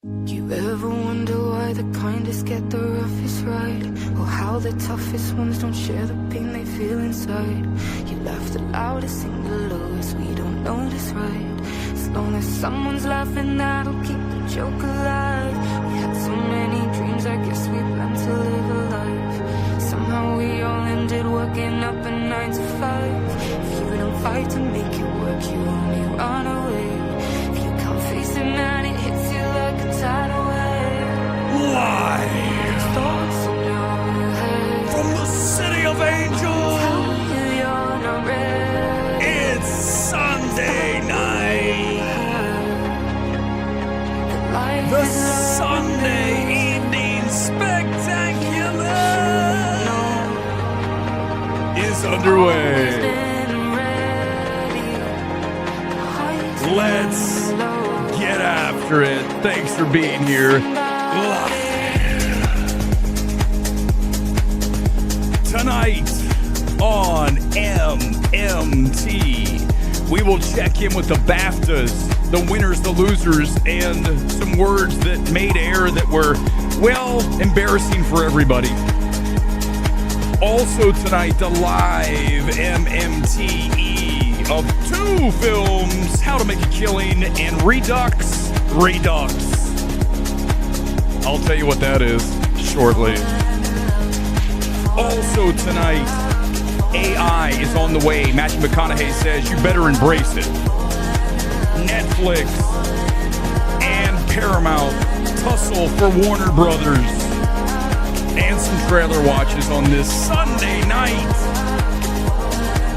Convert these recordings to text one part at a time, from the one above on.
You ever wonder why the kindest get the roughest ride? Or how the toughest ones don't share the pain they feel inside? You laugh the loudest, sing the lowest, we don't notice, right? As long as someone's laughing, that'll keep the joke alive. We had so many dreams, I guess we planned to live a life. Somehow we all ended waking up at 9 to 5. If you don't fight to make it work, you only run away. If you can't face it, man, it hits you like a tidal wave. Live Thoughts in your head. from the City of Angels, Tell you you're not ready. it's Sunday night. The Sunday evening spectacular is underway. Let's get after it. Thanks for being here. Tonight on MMT, we will check in with the BAFTAs, the winners, the losers, and some words that made air that were, well, embarrassing for everybody. Also tonight, the live MMTE of 2 films, How to Make a Killing and Redux. I'll tell you what that is shortly. Also tonight, AI is on the way. Matthew McConaughey says you better embrace it. Netflix and Paramount tussle for Warner Brothers. And some trailer watches on this Sunday night.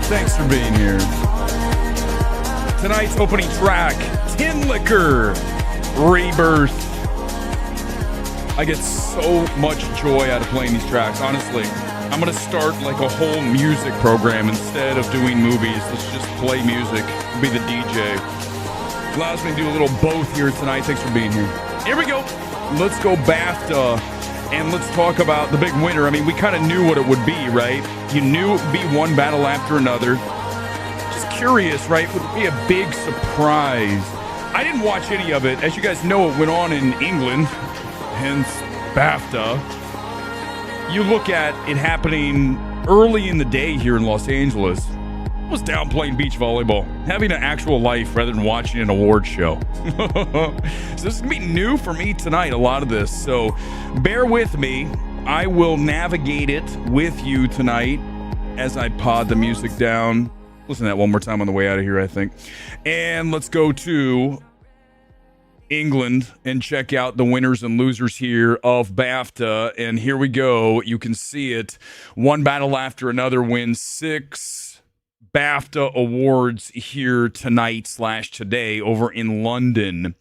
Thanks for being here. Tonight's opening track, Tin Liquor, Rebirth. I get so much joy out of playing these tracks, honestly. I'm going to start like a whole music program instead of doing movies. Let's just play music, be the DJ. Allows me to do a little both here tonight. Thanks for being here. Here we go. Let's go BAFTA. And let's talk about the big winner. I mean, we kind of knew what it would be, right? You knew it would be one battle after another. Just curious, right? Would it be a big surprise? I didn't watch any of it. As you guys know, it went on in England, hence BAFTA. You look at it happening early in the day here in Los Angeles. I was down playing beach volleyball, having an actual life rather than watching an award show. So this is going to be new for me tonight, a lot of this. So bear with me. I will navigate it with you tonight as I pod the music down. Listen to that one more time on the way out of here, I think. And let's go to England and check out the winners and losers here of BAFTA. And here we go. You can see it. One battle after another wins 6 BAFTA awards here tonight/today over in London,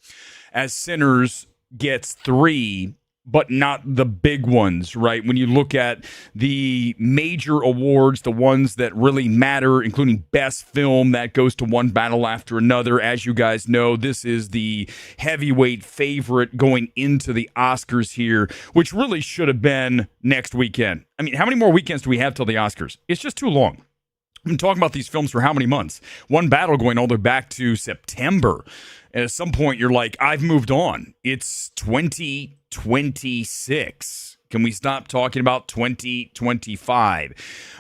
as Sinners gets 3, but not the big ones, right? When you look at the major awards, the ones that really matter, including Best Film, that goes to One Battle After Another. As you guys know, this is the heavyweight favorite going into the Oscars here, which really should have been next weekend. I mean, how many more weekends do we have till the Oscars? It's just too long. I've been talking about these films for how many months? One battle going all the way back to September. And at some point, you're like, I've moved on. It's 2026. Can we stop talking about 2025?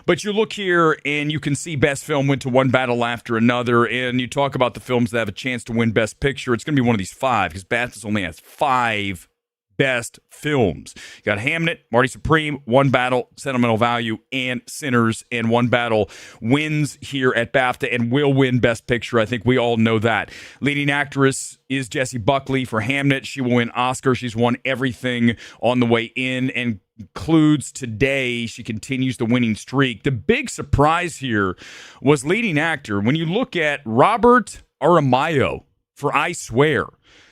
But you look here and you can see Best Film went to One Battle After Another. And you talk about the films that have a chance to win Best Picture. It's going to be one of these 5 because BAFTA only has 5 Best Films. You got Hamnet, Marty Supreme, One Battle, Sentimental Value, and Sinners. And One Battle wins here at BAFTA and will win Best Picture. I think we all know that. Leading actress is Jessie Buckley for Hamnet. She will win Oscar. She's won everything on the way in and includes today. She continues the winning streak. The big surprise here was leading actor. When you look at Robert Aramayo for I Swear,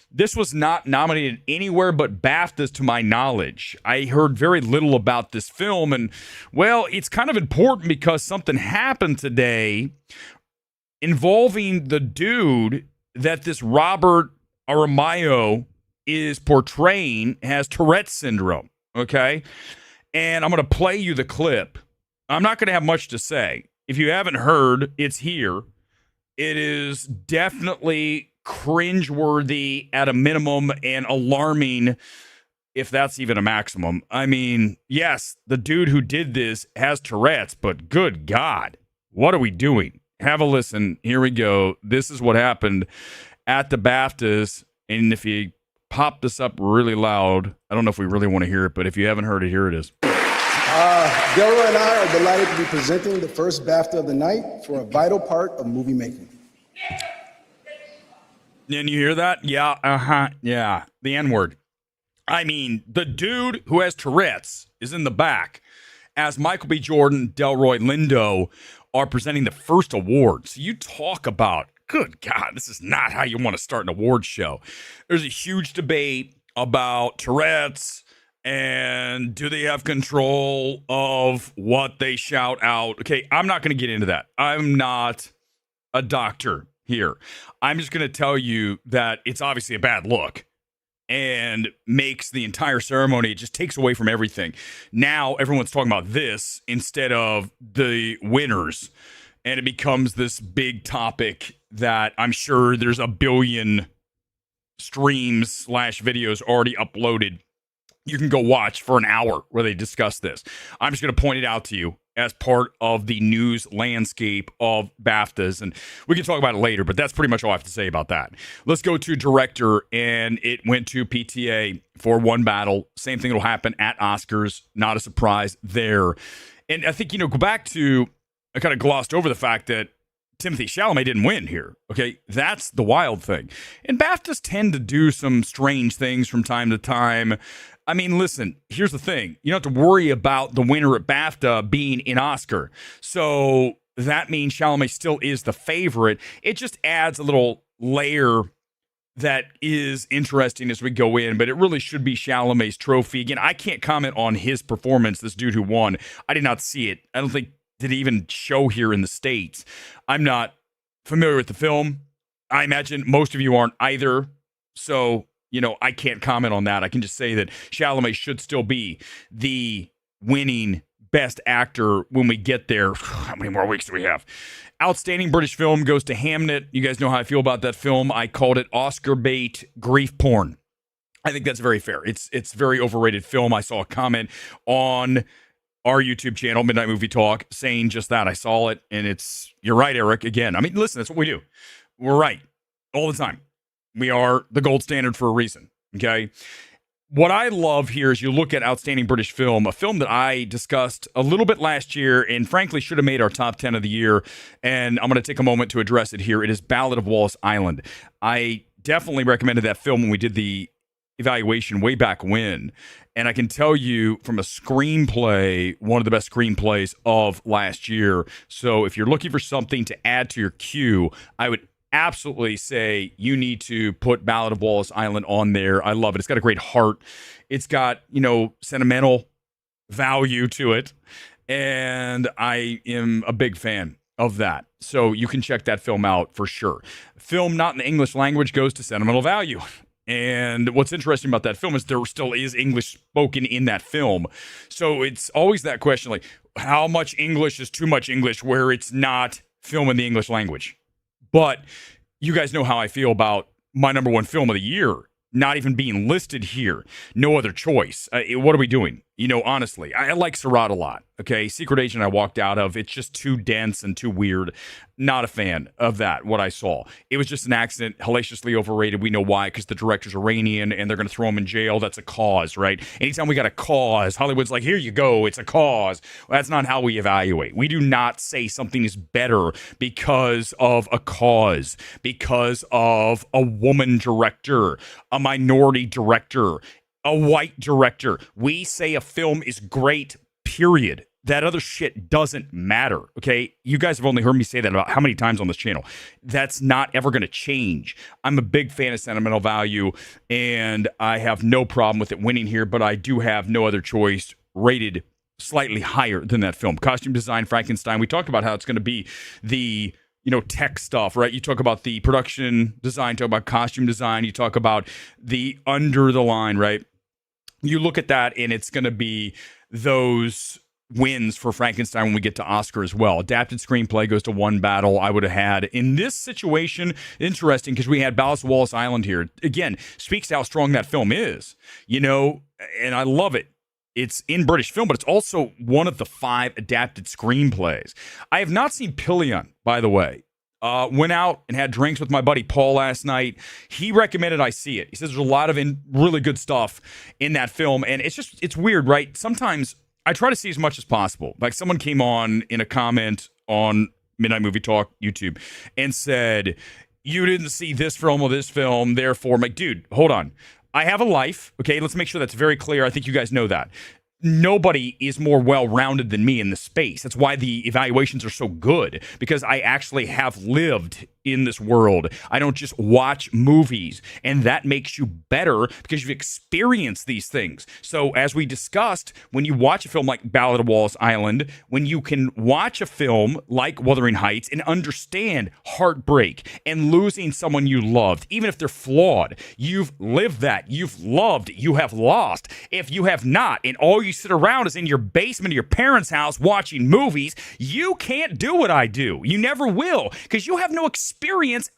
this was not nominated anywhere but BAFTAs to my knowledge. I heard very little about this film, and, well, it's kind of important because something happened today involving the dude that this Robert Aramayo is portraying has Tourette's syndrome, okay? And I'm going to play you the clip. I'm not going to have much to say. If you haven't heard, it's here. It is definitely cringeworthy at a minimum and alarming if that's even a maximum. I mean, yes, the dude who did this has Tourette's, but good God, what are we doing? Have a listen. Here we go. This is what happened at the BAFTAs. And if you pop this up really loud, I don't know if we really want to hear it, but if you haven't heard it, here it is. Delroy and I are delighted to be presenting the first BAFTA of the night for a vital part of movie making. And you hear that? Yeah, yeah, the N-word. I mean, the dude who has Tourette's is in the back as Michael B. Jordan, Delroy Lindo are presenting the first award. So you talk about, good God, this is not how you want to start an award show. There's a huge debate about Tourette's and do they have control of what they shout out. Okay, I'm not going to get into that. I'm not a doctor here. I'm just going to tell you that it's obviously a bad look and makes the entire ceremony, it just takes away from everything. Now everyone's talking about this instead of the winners, and it becomes this big topic that I'm sure there's a billion streams / videos already uploaded. You can go watch for an hour where they discuss this. I'm just going to point it out to you as part of the news landscape of BAFTAs, and we can talk about it later, but that's pretty much all I have to say about that. Let's go to director, and it went to PTA for one battle. Same thing will happen at Oscars. Not a surprise there. And I think, go back to, I kind of glossed over the fact that Timothée Chalamet didn't win here. Okay, that's the wild thing. And BAFTAs tend to do some strange things from time to time. I mean, listen, here's the thing. You don't have to worry about the winner at BAFTA being an Oscar. So that means Chalamet still is the favorite. It just adds a little layer that is interesting as we go in, but it really should be Chalamet's trophy. Again, I can't comment on his performance, this dude who won. I did not see it. I don't think did it even show here in the States. I'm not familiar with the film. I imagine most of you aren't either. So, I can't comment on that. I can just say that Chalamet should still be the winning best actor when we get there. How many more weeks do we have? Outstanding British film goes to Hamnet. You guys know how I feel about that film. I called it Oscar bait grief porn. I think that's very fair. It's very overrated film. I saw a comment on our YouTube channel, Midnight Movie Talk, saying just that. I saw it, and you're right, Eric. Again, I mean, listen, that's what we do. We're right all the time. We are the gold standard for a reason, okay? What I love here is you look at Outstanding British Film, a film that I discussed a little bit last year and frankly should have made our top 10 of the year, and I'm going to take a moment to address it here. It is Ballad of Wallace Island. I definitely recommended that film when we did the evaluation way back when, and I can tell you from a screenplay, one of the best screenplays of last year. So if you're looking for something to add to your queue, I would absolutely say you need to put Ballad of Wallace Island on there. I love it. It's got a great heart. It's got, sentimental value to it. And I am a big fan of that. So you can check that film out for sure. Film not in the English language goes to sentimental value. And what's interesting about that film is there still is English spoken in that film. So it's always that question, like, how much English is too much English where it's not film in the English language? But you guys know how I feel about my number one film of the year not even being listed here. No other choice. What are we doing? Honestly, I like Surratt a lot. Okay, Secret Agent I walked out of. It's just too dense and too weird. Not a fan of that, what I saw. It was just an accident, hellaciously overrated. We know why, because the director's Iranian and they're going to throw him in jail. That's a cause, right? Anytime we got a cause, Hollywood's like, here you go, it's a cause. Well, that's not how we evaluate. We do not say something is better because of a cause, because of a woman director, a minority director, a white director. We say a film is great, period. That other shit doesn't matter, okay? You guys have only heard me say that about how many times on this channel. That's not ever going to change. I'm a big fan of sentimental value, and I have no problem with it winning here, but I do have no other choice rated slightly higher than that film. Costume design, Frankenstein. We talked about how it's going to be the tech stuff, right? You talk about the production design, talk about costume design, you talk about the under the line, right? You look at that and it's going to be those wins for Frankenstein when we get to Oscar as well. Adapted screenplay goes to one battle I would have had. In this situation, interesting because we had Ballast of Wallace Island here. Again, speaks to how strong that film is, and I love it. It's in British film, but it's also one of the 5 adapted screenplays. I have not seen Pillion, by the way. Went out and had drinks with my buddy Paul last night. He recommended I see it. He says there's a lot of really good stuff in that film, and it's weird, right? Sometimes I try to see as much as possible. Like someone came on in a comment on Midnight Movie Talk YouTube and said, you didn't see this film or this film, therefore, I'm like, dude, hold on. I have a life, okay? Let's make sure that's very clear. I think you guys know that. Nobody is more well-rounded than me in the space. That's why the evaluations are so good, because I actually have lived in this world. I don't just watch movies, and that makes you better because you've experienced these things. So as we discussed, when you watch a film like Ballad of Wallace Island, when you can watch a film like Wuthering Heights and understand heartbreak and losing someone you loved, even if they're flawed, you've lived that, you've loved, you have lost. If you have not, and all you sit around is in your basement of your parents' house watching movies, you can't do what I do. You never will, because you have no experience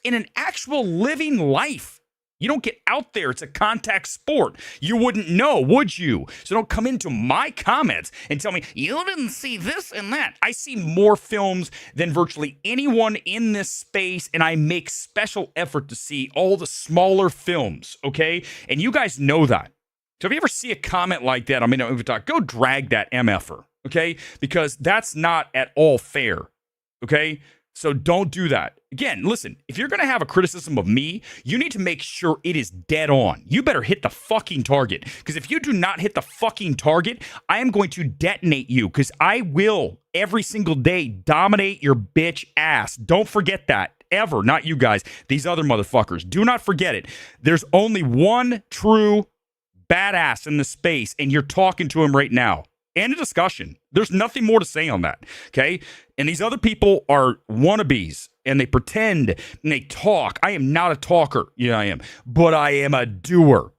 in an actual living life. You don't get out there. It's a contact sport. You wouldn't know, would you? So don't come into my comments and tell me, you didn't see this and that. I see more films than virtually anyone in this space, and I make special effort to see all the smaller films, okay? And you guys know that. So if you ever see a comment like that on Midnight Movie Talk, go drag that MFer, okay? Because that's not at all fair, okay? So don't do that. Again, listen, if you're going to have a criticism of me, you need to make sure it is dead on. You better hit the fucking target. Because if you do not hit the fucking target, I am going to detonate you. Because I will, every single day, dominate your bitch ass. Don't forget that. Ever. Not you guys. These other motherfuckers. Do not forget it. There's only one true badass in the space, and you're talking to him right now. And a discussion. There's nothing more to say on that, okay? And these other people are wannabes, and they pretend, and they talk. I am not a talker. Yeah, I am. But I am a doer.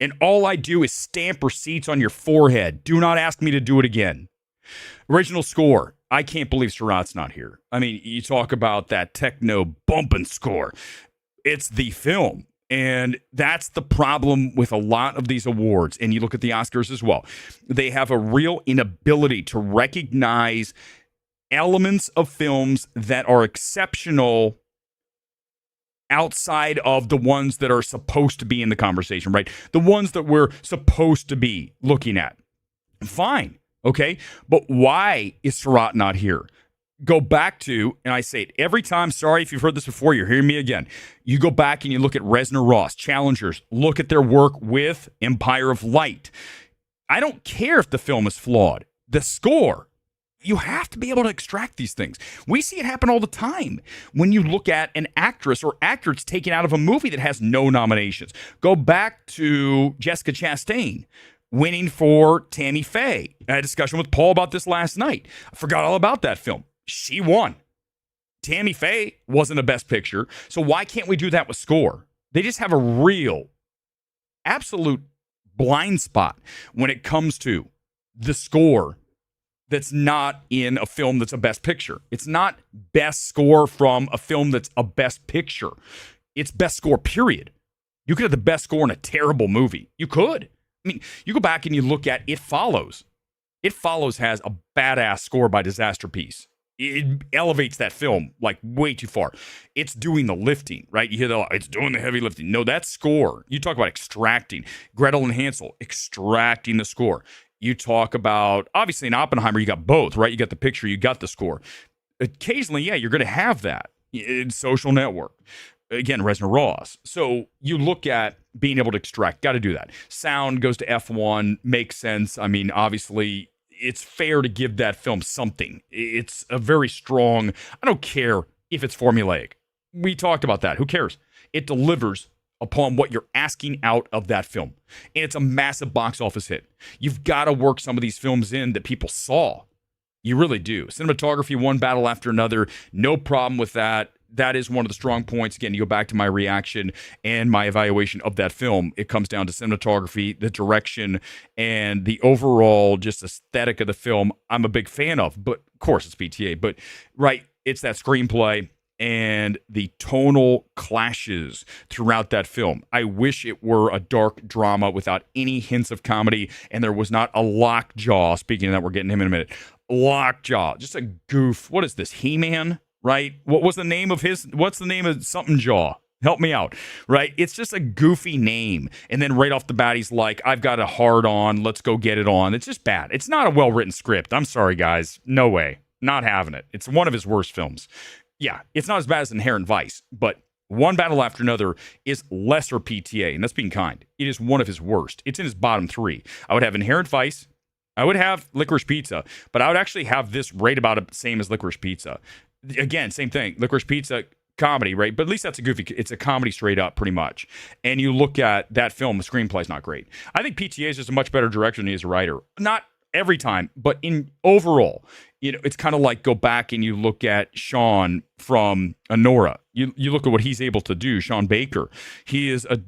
And all I do is stamp receipts on your forehead. Do not ask me to do it again. Original score. I can't believe Surratt's not here. I mean, you talk about that techno bumping score. It's the film. And that's the problem with a lot of these awards. And you look at the Oscars as well. They have a real inability to recognize elements of films that are exceptional outside of the ones that are supposed to be in the conversation, right? The ones that we're supposed to be looking at. Fine, okay? But why is Surratt not here? Go back to, and I say it every time, sorry if you've heard this before, you're hearing me again. You go back and you look at Reznor Ross, Challengers, look at their work with Empire of Light. I don't care if the film is flawed. The score, you have to be able to extract these things. We see it happen all the time when you look at an actress or actor that's taken out of a movie that has no nominations. Go back to Jessica Chastain winning for Tammy Faye. I had a discussion with Paul about this last night. I forgot all about that film. She won. Tammy Faye wasn't a Best Picture. So why can't we do that with score? They just have a real, absolute blind spot when it comes to the score that's not in a film that's a Best Picture. It's not best score from a film that's a Best Picture. It's best score, period. You could have the best score in a terrible movie. You could. I mean, you go back and you look at It Follows. It Follows has a badass score by Disaster Piece. It elevates that film like way too far. It's doing the lifting, right? You hear it's doing the heavy lifting. No, that's score. You talk about extracting. Gretel and Hansel, extracting the score. You talk about, obviously in Oppenheimer, you got both, right? You got the picture, you got the score. Occasionally, yeah, you're going to have that in Social Network. Again, Reznor Ross. So you look at being able to extract, got to do that. Sound goes to F1, makes sense. I mean, obviously, it's fair to give that film something. It's a very strong, I don't care if it's formulaic. We talked about that. Who cares? It delivers upon what you're asking out of that film. And it's a massive box office hit. You've got to work some of these films in that people saw. You really do. Cinematography, one battle after another. No problem with that. that is one of the strong points. Again, you go back to my reaction and my evaluation of that film. It comes down to cinematography, the direction, and the overall just aesthetic of the film. I'm a big fan of, but of course it's PTA. But right, it's that screenplay and the tonal clashes throughout that film. I wish it were a dark drama without any hints of comedy, and there was not a lockjaw. Speaking of that, we're getting him in a minute. Lockjaw, just a goof. What is this, He-Man? Right? What's the name of something Jaw? Help me out, right? It's just a goofy name. And then right off the bat, he's like, I've got a hard on. Let's go get it on. It's just bad. It's not a well-written script. I'm sorry, guys. No way. Not having it. It's one of his worst films. Yeah, it's not as bad as Inherent Vice, but One Battle After Another is lesser PTA, and that's being kind. It is one of his worst. It's in his bottom 3. I would have Inherent Vice. I would have Licorice Pizza, but I would actually have this right about the same as Licorice Pizza. Again, same thing. Licorice Pizza, comedy, right? But at least that's it's a comedy straight up, pretty much. And you look at that film, the screenplay's not great. I think PTA is just a much better director than he is a writer. Not every time, but in overall, it's kind of like go back and you look at Sean from Anora. You look at what he's able to do, Sean Baker. He is a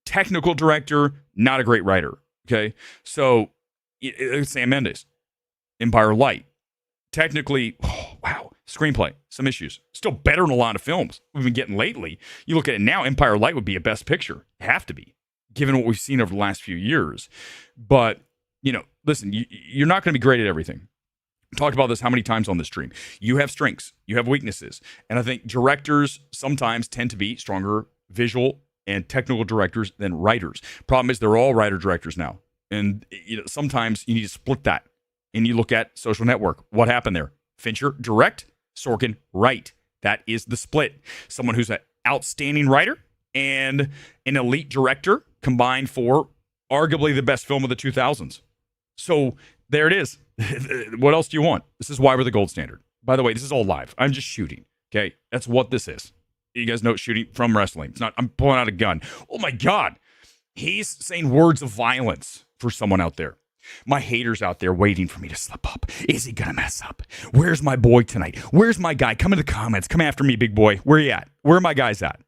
technical director, not a great writer, okay? So, Sam Mendes, Empire of Light. Technically, wow, screenplay, some issues. Still better than a lot of films we've been getting lately. You look at it now, Empire of Light would be a best picture. Have to be, given what we've seen over the last few years. But, listen, you're not going to be great at everything. I've talked about this how many times on this stream. You have strengths, you have weaknesses. And I think directors sometimes tend to be stronger visual and technical directors than writers. Problem is they're all writer-directors now. And sometimes you need to split that. And you look at Social Network. What happened there? Fincher, direct. Sorkin, write. That is the split. Someone who's an outstanding writer and an elite director combined for arguably the best film of the 2000s. So there it is. What else do you want? This is why we're the gold standard. By the way, this is all live. I'm just shooting. Okay? That's what this is. You guys know shooting from wrestling. It's not, I'm pulling out a gun. Oh my God. He's saying words of violence for someone out there. My haters out there waiting for me to slip up. Is he going to mess up? Where's my boy tonight? Where's my guy? Come in the comments. Come after me, big boy. Where you at? Where are my guys at?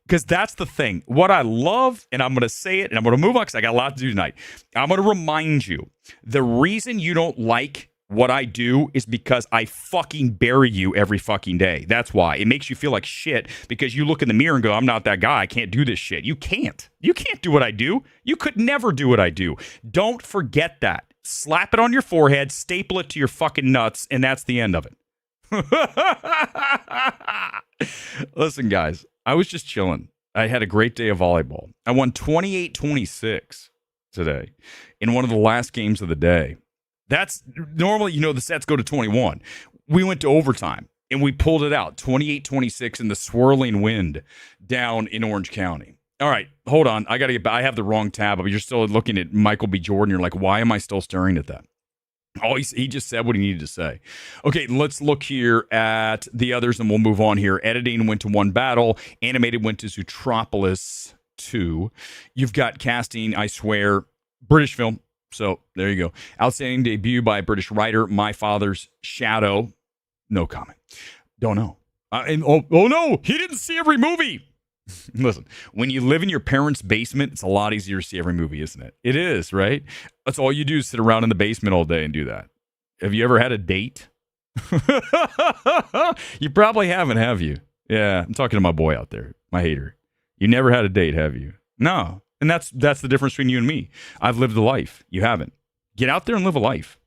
Because that's the thing. What I love, and I'm going to say it, and I'm going to move on because I got a lot to do tonight. I'm going to remind you, the reason you don't like what I do is because I fucking bury you every fucking day. That's why. It makes you feel like shit because you look in the mirror and go, I'm not that guy. I can't do this shit. You can't. You can't do what I do. You could never do what I do. Don't forget that. Slap it on your forehead, staple it to your fucking nuts, and that's the end of it. Listen, guys, I was just chilling. I had a great day of volleyball. I won 28-26 today in one of the last games of the day. That's normally, the sets go to 21. We went to overtime and we pulled it out 28-26 in the swirling wind down in Orange County. All right, hold on. I have the wrong tab up. You're still looking at Michael B. Jordan. You're like, why am I still staring at that? Oh, he just said what he needed to say. Okay, let's look here at the others and we'll move on here. Editing went to One Battle. Animated went to Zootropolis 2. You've got casting, I swear, British film. So there you go. Outstanding debut by a British writer, My Father's Shadow. No comment. Don't know. Oh no, he didn't see every movie. Listen, when you live in your parents' basement, it's a lot easier to see every movie, isn't it? It is, right? That's all you do is sit around in the basement all day and do that. Have you ever had a date? You probably haven't, have you? Yeah, I'm talking to my boy out there, my hater. You never had a date, have you? No. And that's the difference between you and me. I've lived a life. You haven't. Get out there and live a life.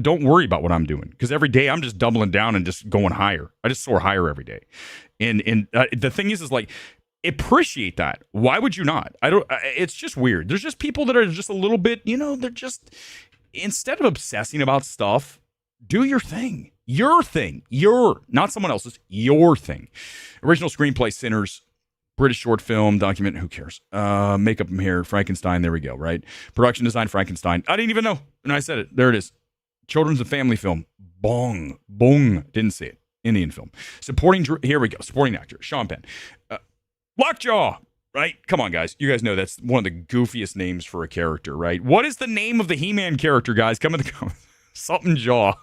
Don't worry about what I'm doing because every day I'm just doubling down and just going higher. I just soar higher every day. And the thing is like, appreciate that. Why would you not? It's just weird. There's just people that are just a little bit, they're just, instead of obsessing about stuff, do your thing. Your thing. Not someone else's. Your thing. Original screenplay, Sinners. British short film, document, who cares? Makeup and hair, Frankenstein, there we go, right? Production design, Frankenstein. I didn't even know. And I said it. There it is. Children's and family film. Bong. Didn't see it. Indian film. Supporting, here we go. Supporting actor, Sean Penn. Lockjaw, right? Come on, guys. You guys know that's one of the goofiest names for a character, right? What is the name of the He-Man character, guys? Come in the comments. Something Jaw.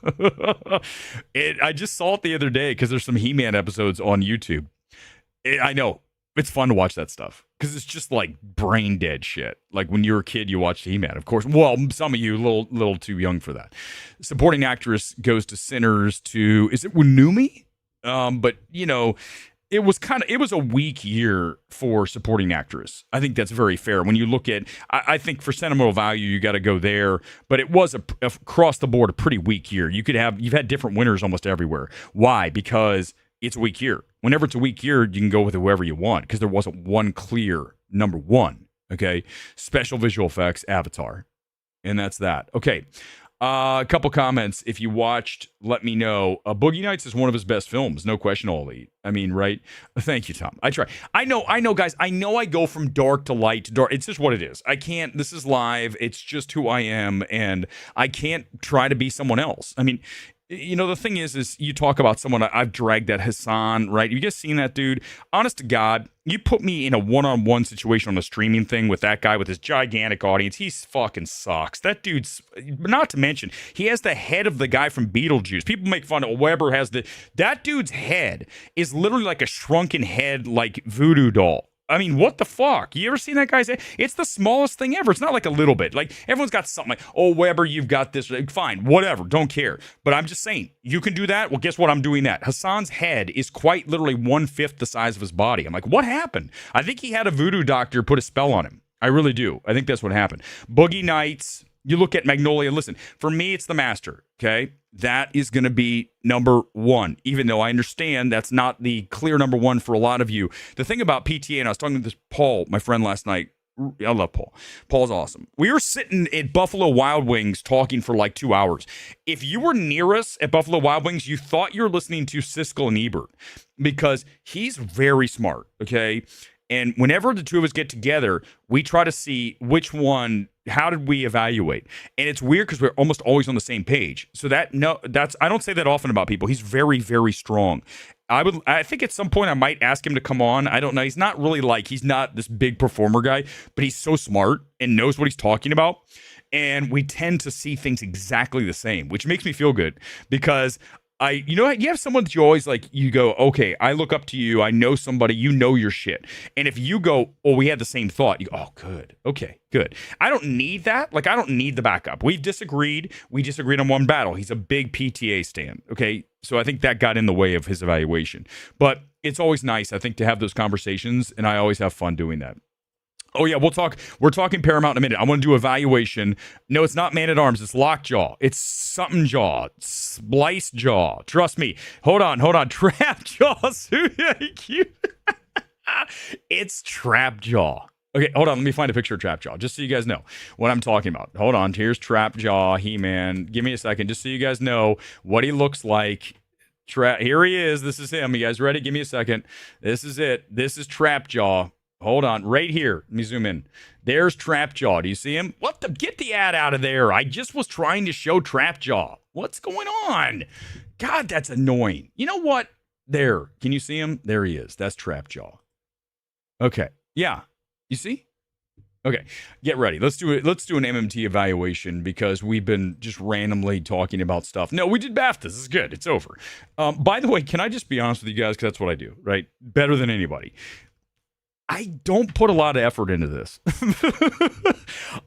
I just saw it the other day because there's some He-Man episodes on YouTube. I know. It's fun to watch that stuff because it's just like brain dead shit. Like when you were a kid, you watched He-Man, of course. Well, some of you a little too young for that. Supporting actress goes to Sinners to, is it Winumi? But you know, it was a weak year for supporting actress. I think that's very fair. When you look at, I think for sentimental value, you got to go there. But it was across the board a pretty weak year. You've had different winners almost everywhere. Why? Because it's a weak year. Whenever it's a weak year, you can go with whoever you want because there wasn't one clear number one. Okay, special visual effects, Avatar, and that's that. Okay. A couple comments. If you watched, let me know. Boogie Nights is one of his best films, no question, Ollie. I mean, right? Thank you, Tom. I try. I know, guys. I know I go from dark to light to dark. It's just what it is. I can't. This is live. It's just who I am, and I can't try to be someone else. I mean, you know, the thing is you talk about someone, I've dragged that Hassan, right? You guys seen that dude? Honest to God, you put me in a one-on-one situation on a streaming thing with that guy with his gigantic audience, he fucking sucks. That dude's, not to mention, he has the head of the guy from Beetlejuice. People make fun of Weber that dude's head is literally like a shrunken head, like voodoo doll. I mean, what the fuck? You ever seen that guy's head? It's the smallest thing ever. It's not like a little bit. Like, everyone's got something like, oh, Weber, you've got this. Fine, whatever, don't care. But I'm just saying, you can do that? Well, guess what? I'm doing that. Hassan's head is quite literally 1/5 the size of his body. I'm like, what happened? I think he had a voodoo doctor put a spell on him. I really do. I think that's what happened. Boogie Nights, you look at Magnolia, listen, for me, it's The Master, okay? That is going to be number one, even though I understand that's not the clear number one for a lot of you. The thing about PTA, and I was talking to this Paul, my friend, last night. I love Paul. Paul's awesome. We were sitting at Buffalo Wild Wings talking for like 2 hours. If you were near us at Buffalo Wild Wings, you thought you were listening to Siskel and Ebert because he's very smart, okay? And whenever the two of us get together, we try to see which one, how did we evaluate? And it's weird because we're almost always on the same page. So I don't say that often about people. He's very, very strong. I think at some point I might ask him to come on. I don't know. He's not this big performer guy, but he's so smart and knows what he's talking about. And we tend to see things exactly the same, which makes me feel good because you have someone that you always like, you go, okay, I look up to you. I know somebody, you know your shit. And if you go, oh, we had the same thought, you go, oh, good. Okay, good. I don't need that. Like, I don't need the backup. We've disagreed. We disagreed on one battle. He's a big PTA stan. Okay. So I think that got in the way of his evaluation. But it's always nice, I think, to have those conversations. And I always have fun doing that. Oh, yeah, we're talking Paramount in a minute. I want to do evaluation. No, it's not Man-at-Arms. It's Lockjaw. It's something jaw. Splice jaw. Trust me. Hold on. Trap jaw. It's Trap jaw. Okay, hold on. Let me find a picture of Trap jaw just so you guys know what I'm talking about. Hold on. Here's Trap jaw, He-Man. Give me a second just so you guys know what he looks like. Here he is. This is him. You guys ready? Give me a second. This is it. This is Trap jaw. Hold on, right here. Let me zoom in. There's Trapjaw. Do you see him? Get the ad out of there. I just was trying to show Trapjaw. What's going on? God, that's annoying. You know what? There. Can you see him? There he is. That's Trapjaw. Okay. Yeah. You see? Okay. Get ready. Let's do it. Let's do an MMT evaluation because we've been just randomly talking about stuff. No, we did BAFTA. This is good. It's over. By the way, can I just be honest with you guys? Because that's what I do, right? Better than anybody. I don't put a lot of effort into this.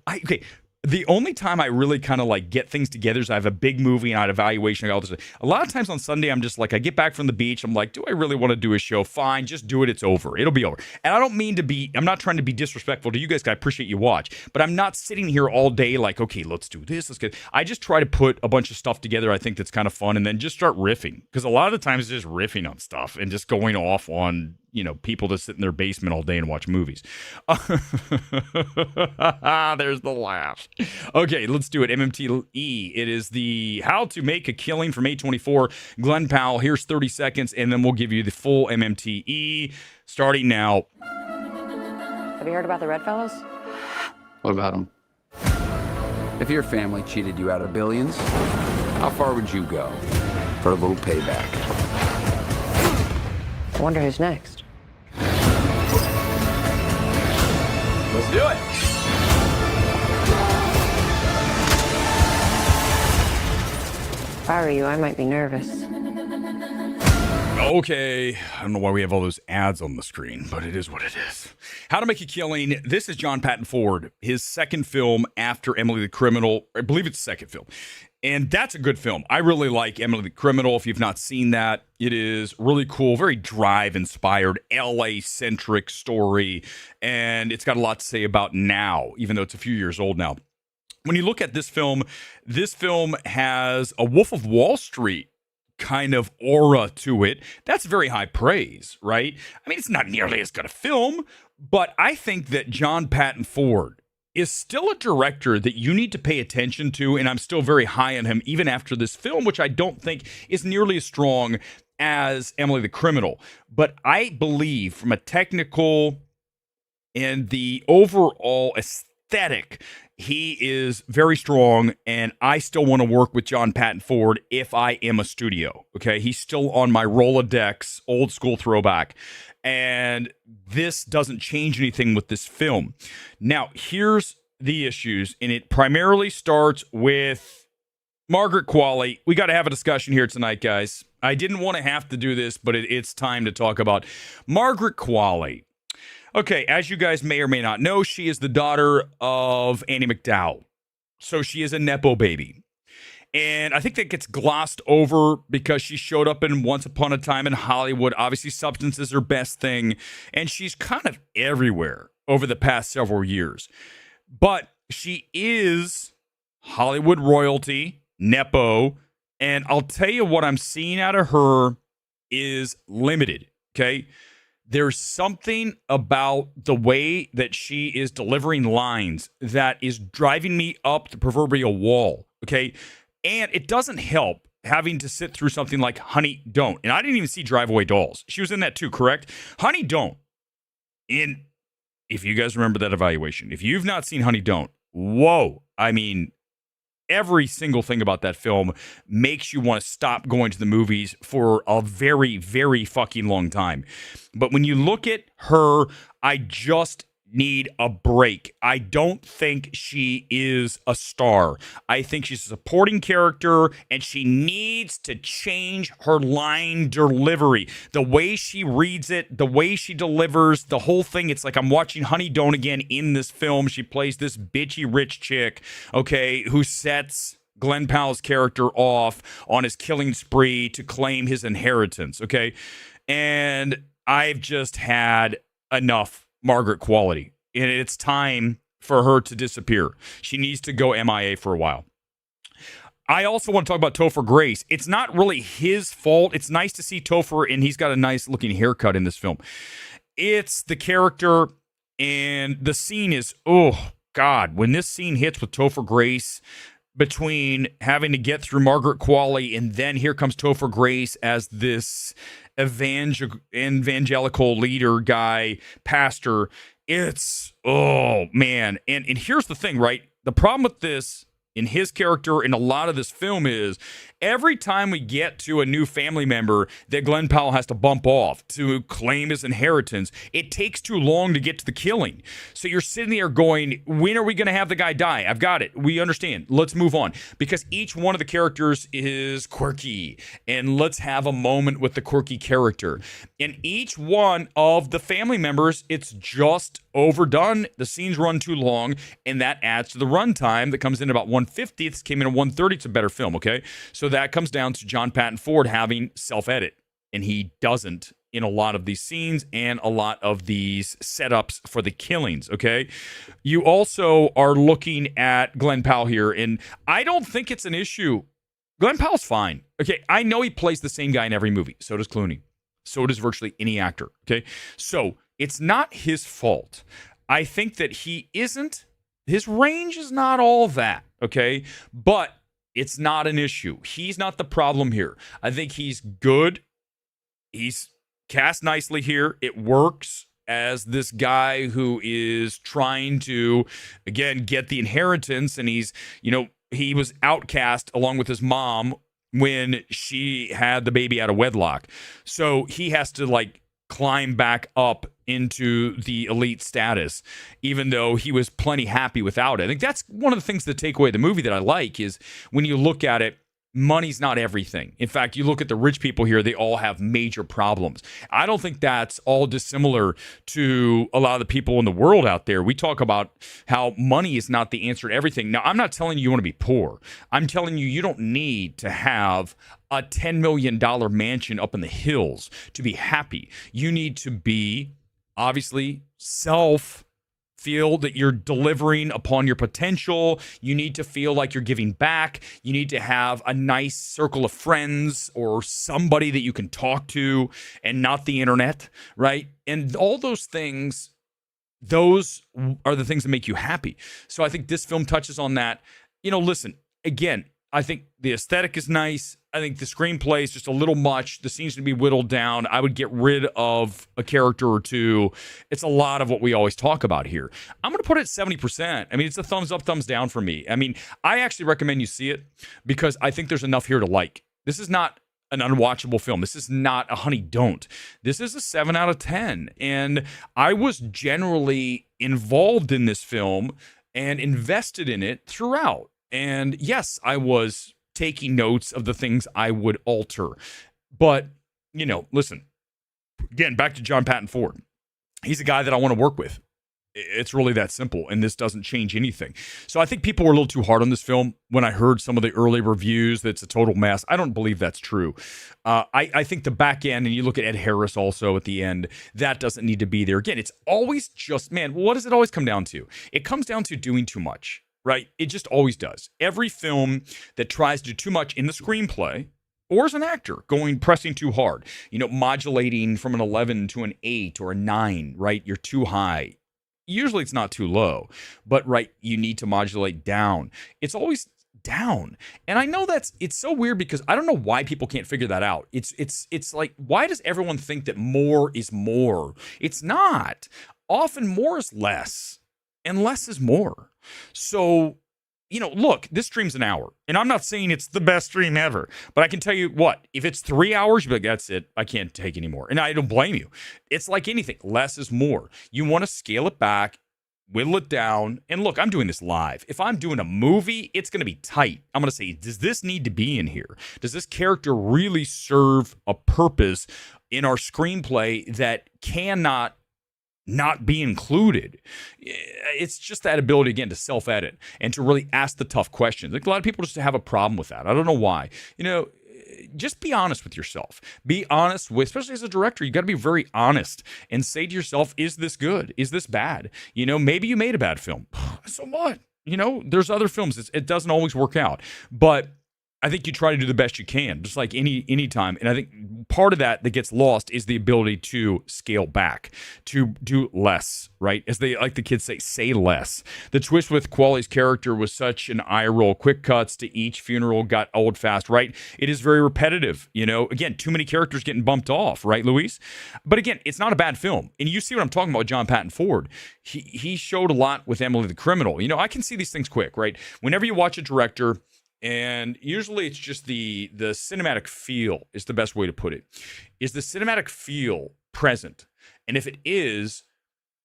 Okay. The only time I really kind of like get things together is I have a big movie and I have evaluation and all this. A lot of times on Sunday, I'm just like, I get back from the beach. I'm like, do I really want to do a show? Fine, just do it. It's over. It'll be over. And I don't mean to be, I'm not trying to be disrespectful to you guys. I appreciate you watch, but I'm not sitting here all day like, okay, let's do this. Let's get, I just try to put a bunch of stuff together. I think that's kind of fun. And then just start riffing. Because a lot of the times it's just riffing on stuff and just going off on, people that sit in their basement all day and watch movies. There's the laugh. Okay, let's do it. MMT-E. It is the How to Make a Killing from 824. Glenn Powell, here's 30 seconds, and then we'll give you the full MMT-E starting now. Have you heard about the Redfellows? What about them? If your family cheated you out of billions, how far would you go for a little payback? I wonder who's next. Let's do it. If I were you, I might be nervous. Okay, I don't know why we have all those ads on the screen, but it is what it is. How to Make a Killing. This is John Patton Ford, his second film after Emily the Criminal. I believe it's second film. And that's a good film. I really like Emily the Criminal. If you've not seen that, it is really cool, very Drive-inspired, LA-centric story. And it's got a lot to say about now, even though it's a few years old now. When you look at this film has a Wolf of Wall Street kind of aura to it. That's very high praise, right? I mean, it's not nearly as good a film, but I think that John Patton Ford is still a director that you need to pay attention to, and I'm still very high on him even after this film, which I don't think is nearly as strong as Emily the Criminal. But I believe from a technical and the overall aesthetic, he is very strong, and I still want to work with John Patton Ford if I am a studio, okay? He's still on my Rolodex, old school throwback, and this doesn't change anything with this film. Now, here's the issues, and it primarily starts with Margaret Qualley. We got to have a discussion here tonight, guys. I didn't want to have to do this, but it's time to talk about Margaret Qualley. Okay, as you guys may or may not know, she is the daughter of Andie MacDowell. So she is a Nepo baby. And I think that gets glossed over because she showed up in Once Upon a Time in Hollywood. Obviously, substance is her best thing. And she's kind of everywhere over the past several years. But she is Hollywood royalty, Nepo. And I'll tell you what I'm seeing out of her is limited, okay? There's something about the way that she is delivering lines that is driving me up the proverbial wall, okay? And it doesn't help having to sit through something like Honey, Don't. And I didn't even see Drive Away Dolls. She was in that too, correct? Honey, Don't. And if you guys remember that evaluation, if you've not seen Honey, Don't, whoa. I mean, every single thing about that film makes you want to stop going to the movies for a very, very fucking long time. But when you look at her, I just need a break. I don't think she is a star. I think she's a supporting character, and she needs to change her line delivery. The way she reads it, the way she delivers, the whole thing. It's like I'm watching Honey Don't again in this film. She plays this bitchy rich chick, okay, who sets Glenn Powell's character off on his killing spree to claim his inheritance, okay? And I've just had enough Margaret Qualley, and it's time for her to disappear. She needs to go MIA for a while. I also want to talk about Topher Grace. It's not really his fault. It's nice to see Topher, and he's got a nice looking haircut in this film. It's the character, and the scene is, oh God, when this scene hits with Topher Grace, between having to get through Margaret Qualley, and then here comes Topher Grace as this evangelical leader guy, pastor. It's, oh man. And here's the thing, right? The problem with this in his character in a lot of this film is every time we get to a new family member that Glenn Powell has to bump off to claim his inheritance, it takes too long to get to the killing. So you're sitting there going, when are we going to have the guy die? I've got it. We understand. Let's move on. Because each one of the characters is quirky. And let's have a moment with the quirky character. And each one of the family members, it's just overdone. The scenes run too long, and that adds to the runtime that comes in about 150. This came in at 130. It's a better film, okay? So that comes down to John Patton Ford having self-edit, and he doesn't in a lot of these scenes and a lot of these setups for the killings, okay? You also are looking at Glenn Powell here, and I don't think it's an issue. Glenn Powell's fine. Okay, I know he plays the same guy in every movie. So does Clooney. So does virtually any actor, okay? So it's not his fault. I think that his range is not all that, okay? But it's not an issue. He's not the problem here. I think he's good. He's cast nicely here. It works as this guy who is trying to, again, get the inheritance. And he's, he was outcast along with his mom when she had the baby out of wedlock. So he has to climb back up into the elite status, even though he was plenty happy without it. I think that's one of the things that take away the movie that I like is when you look at it, money's not everything. In fact, you look at the rich people here, they all have major problems. I don't think that's all dissimilar to a lot of the people in the world out there. We talk about how money is not the answer to everything. Now, I'm not telling you want to be poor. I'm telling you, you don't need to have a $10 million mansion up in the hills to be happy. You need to be, obviously, feel that you're delivering upon your potential. You need to feel like you're giving back. You need to have a nice circle of friends or somebody that you can talk to and not the internet, right? And all those things, those are the things that make you happy. So I think this film touches on that. Listen, again, I think the aesthetic is nice. I think the screenplay is just a little much. The scenes need to be whittled down. I would get rid of a character or two. It's a lot of what we always talk about here. I'm going to put it at 70%. I mean, it's a thumbs up, thumbs down for me. I mean, I actually recommend you see it because I think there's enough here to like. This is not an unwatchable film. This is not a honey don't. This is a 7 out of 10. And I was generally involved in this film and invested in it throughout. And yes, I was taking notes of the things I would alter. But, listen, again, back to John Patton Ford. He's a guy that I want to work with. It's really that simple, and this doesn't change anything. So I think people were a little too hard on this film when I heard some of the early reviews that it's a total mess. I don't believe that's true. I think the back end, and you look at Ed Harris also at the end, that doesn't need to be there. Again, it's always just, man, what does it always come down to? It comes down to doing too much. Right? It just always does. Every film that tries to do too much in the screenplay or as an actor pressing too hard, modulating from an 11 to an 8 or a 9, right? You're too high. Usually it's not too low, but right, you need to modulate down. It's always down. And I know it's so weird because I don't know why people can't figure that out. It's like, why does everyone think that more is more? It's not. Often more is less. And less is more. So, look, this stream's an hour. And I'm not saying it's the best stream ever. But I can tell you what, if it's 3 hours, you'll be like, that's it. I can't take any more. And I don't blame you. It's like anything. Less is more. You want to scale it back, whittle it down. And look, I'm doing this live. If I'm doing a movie, it's going to be tight. I'm going to say, does this need to be in here? Does this character really serve a purpose in our screenplay that cannot not be included? It's just that ability, again, to self-edit and to really ask the tough questions. Like, a lot of people just have a problem with that. I don't know why. Just be honest with yourself. Be honest with, especially as a director, you got to be very honest and say to yourself, is this good? Is this bad? Maybe you made a bad film. So what? There's other films. It doesn't always work out. But I think you try to do the best you can, just like any time. And I think part of that gets lost is the ability to scale back, to do less, right? As they like the kids say less. The twist with Qualley's character was such an eye roll. Quick cuts to each funeral got old fast, right? It is very repetitive, Again, too many characters getting bumped off, right, Luis? But again, it's not a bad film. And you see what I'm talking about with John Patton Ford. He showed a lot with Emily the Criminal. I can see these things quick, right? Whenever you watch a director, and usually it's just the cinematic feel is the best way to put it. Is the cinematic feel present? And if it is,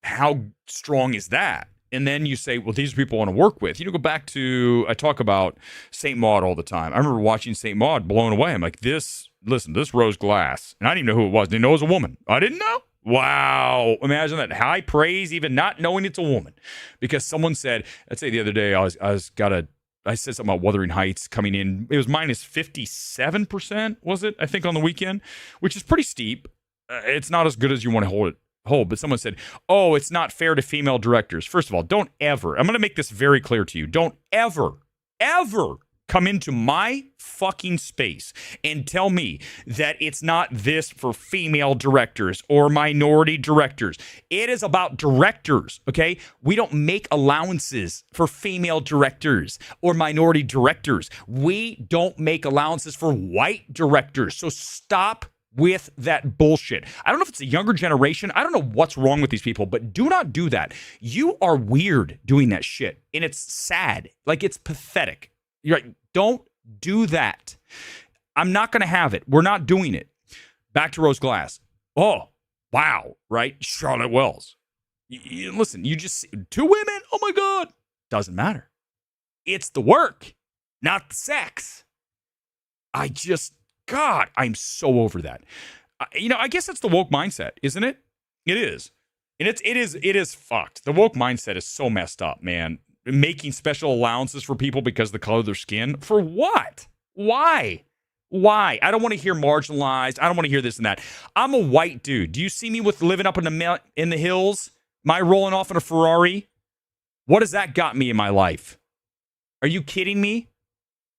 how strong is that? And then you say, well, these are people I want to work with. Go back to, I talk about St. Maud all the time. I remember watching St. Maud, blown away. I'm like, this rose glass. And I didn't even know who it was. Didn't know it was a woman. I didn't know. Wow. Imagine that. High praise, even not knowing it's a woman. Because someone said, I'd say the other day, I said something about Wuthering Heights coming in. It was minus 57%, was it? I think on the weekend, which is pretty steep. It's not as good as you want to hold. But someone said, oh, it's not fair to female directors. First of all, don't ever, I'm going to make this very clear to you. Don't ever come into my fucking space and tell me that it's not this for female directors or minority directors. It is about directors, okay? We don't make allowances for female directors or minority directors. We don't make allowances for white directors. So stop with that bullshit. I don't know if it's a younger generation. I don't know what's wrong with these people, but do not do that. You are weird doing that shit, and it's sad. Like, it's pathetic. You're like, don't do that. I'm not going to have it. We're not doing it. Back to Rose Glass. Oh, wow, right? Charlotte Wells. Listen, you just see 2 women. Oh, my God. Doesn't matter. It's the work, not the sex. I just, God, I'm so over that. I guess that's the woke mindset, isn't it? It is. And it is fucked. The woke mindset is so messed up, man. Making special allowances for people because of the color of their skin. For what? Why? I don't want to hear marginalized. I don't want to hear this and that. I'm a white dude. Do you see me with living up in the hills? Am I rolling off in a Ferrari? What has that got me in my life? Are you kidding me?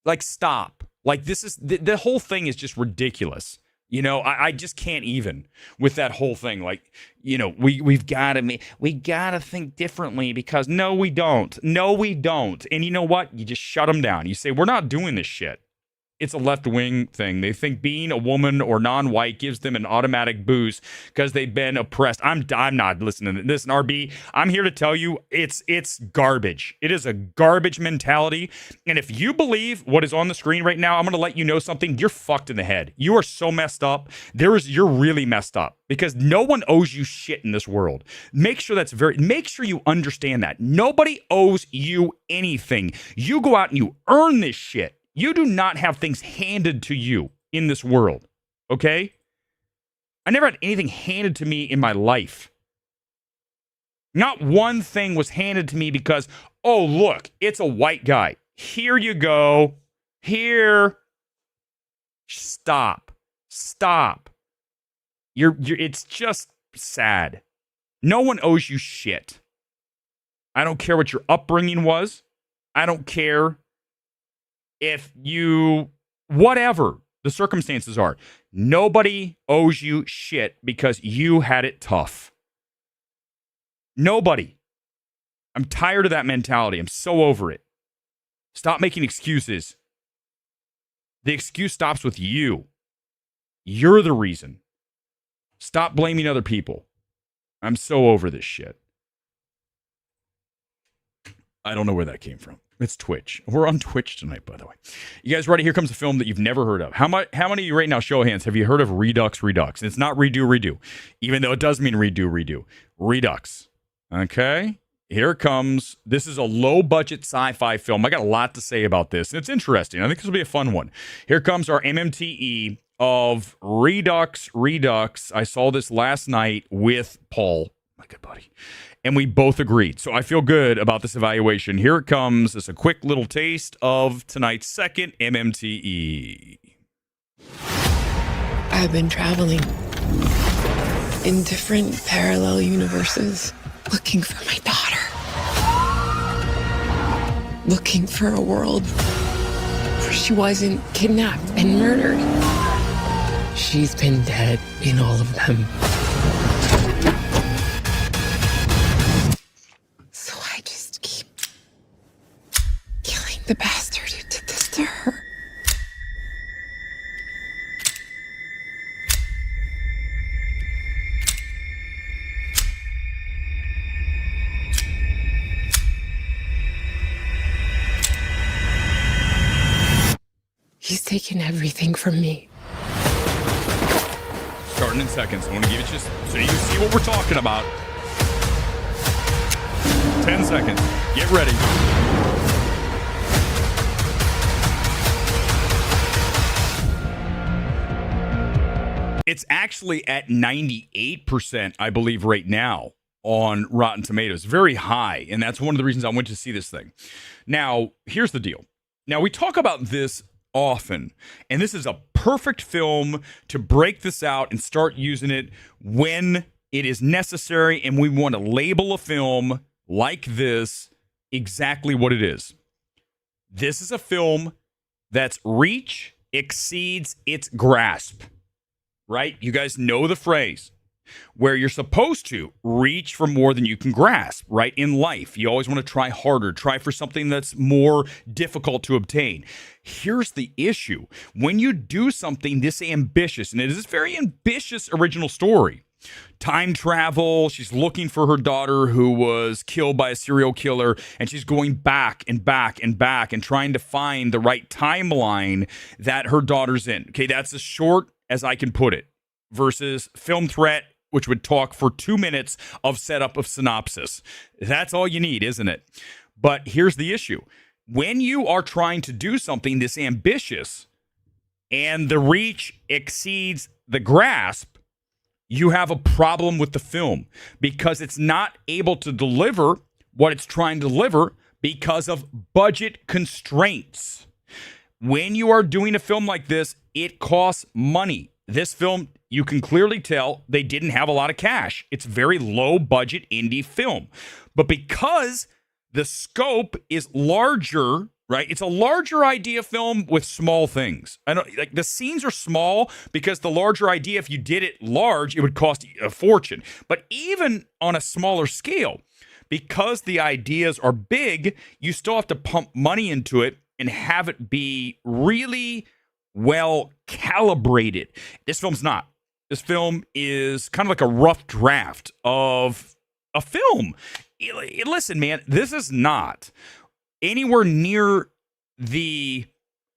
Like, stop. Like, this is the whole thing is just ridiculous. I just can't even with that whole thing. Like, we've got to think differently because no, we don't. And you know what? You just shut them down. You say, we're not doing this shit. It's a left-wing thing. They think being a woman or non-white gives them an automatic boost because they've been oppressed. I'm not listening to this. RB, I'm here to tell you it's garbage. It is a garbage mentality. And if you believe what is on the screen right now, I'm going to let you know something. You're fucked in the head. You are so messed up. You're really messed up because no one owes you shit in this world. Make sure you understand that. Nobody owes you anything. You go out and you earn this shit. You do not have things handed to you in this world, okay? I never had anything handed to me in my life. Not one thing was handed to me because, oh, look, it's a white guy. Here you go. Here. Stop. It's just sad. No one owes you shit. I don't care what your upbringing was. I don't care if whatever the circumstances are, nobody owes you shit because you had it tough. Nobody. I'm tired of that mentality. I'm so over it. Stop making excuses. The excuse stops with you. You're the reason. Stop blaming other people. I'm so over this shit. I don't know where that came from. It's Twitch. We're on Twitch tonight, by the way. You guys ready? Here comes a film that you've never heard of. How many of you right now, show of hands, have you heard of Redux? And it's not redo, even though it does mean redo. Redux. Okay? Here it comes. This is a low-budget sci-fi film. I got a lot to say about this, and it's interesting. I think this will be a fun one. Here comes our MMTE of Redux. I saw this last night with Paul, my good buddy. And we both agreed. So I feel good about this evaluation. Here it comes. It's a quick little taste of tonight's second MMTE. I've been traveling in different parallel universes, looking for my daughter. Looking for a world where she wasn't kidnapped and murdered. She's been dead in all of them. The bastard who did this to her. He's taken everything from me. Starting in seconds. I want to give it just so you can see what we're talking about. 10 seconds. Get ready. It's actually at 98%, I believe, right now on Rotten Tomatoes. Very high, and that's one of the reasons I went to see this thing. Now, here's the deal. Now, we talk about this often, and this is a perfect film to break this out and start using it when it is necessary, and we want to label a film like this exactly what it is. This is a film that's reach exceeds its grasp. Right? You guys know the phrase where you're supposed to reach for more than you can grasp, right? In life, you always want to try harder, try for something that's more difficult to obtain. Here's the issue. When you do something this ambitious, and it is a very ambitious original story, time travel, she's looking for her daughter who was killed by a serial killer, and she's going back and back and back and trying to find the right timeline that her daughter's in. Okay, that's as short as I can put it, versus Film Threat, which would talk for 2 minutes of setup of synopsis. That's all you need, isn't it? But here's the issue. When you are trying to do something this ambitious, and the reach exceeds the grasp, you have a problem with the film because it's not able to deliver what it's trying to deliver because of budget constraints. When you are doing a film like this, it costs money. This film, you can clearly tell they didn't have a lot of cash. It's very low budget indie film. But because the scope is larger, right? It's a larger idea film with small things. I don't like the scenes are small because the larger idea, if you did it large, it would cost a fortune. But even on a smaller scale, because the ideas are big, you still have to pump money into it and have it be really well calibrated. This film's not. This film is kind of like a rough draft of a film. Listen, man, this is not anywhere near the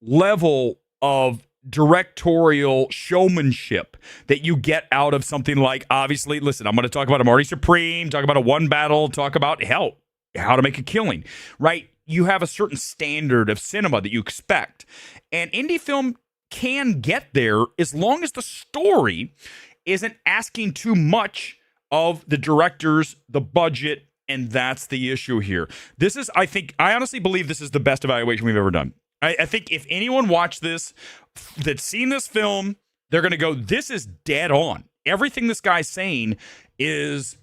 level of directorial showmanship that you get out of something like, obviously, listen, I'm going to talk about a Marty Supreme, talk about a One Battle, talk about how to make a killing, right? You have a certain standard of cinema that you expect. And indie film can get there as long as the story isn't asking too much of the directors, the budget, and that's the issue here. This is, I honestly believe this is the best evaluation we've ever done. I think if anyone watched this, that's seen this film, they're going to go, this is dead on. Everything this guy's saying is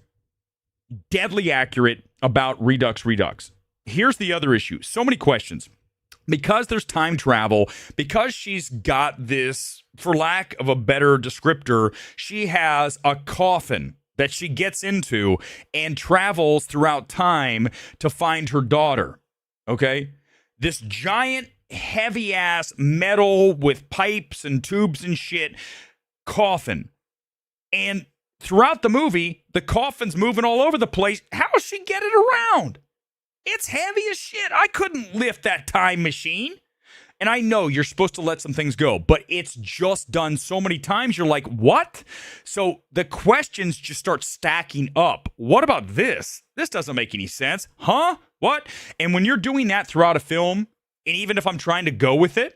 deadly accurate about Redux. Here's the other issue. So many questions. Because there's time travel, because she's got this, for lack of a better descriptor, she has a coffin that she gets into and travels throughout time to find her daughter. Okay? This giant, heavy-ass metal with pipes and tubes and shit coffin. And throughout the movie, the coffin's moving all over the place. How does she get it around? It's heavy as shit. I couldn't lift that time machine. And I know you're supposed to let some things go, but it's just done so many times. You're like, what? So the questions just start stacking up. What about this? This doesn't make any sense. Huh? What? And when you're doing that throughout a film, and even if I'm trying to go with it,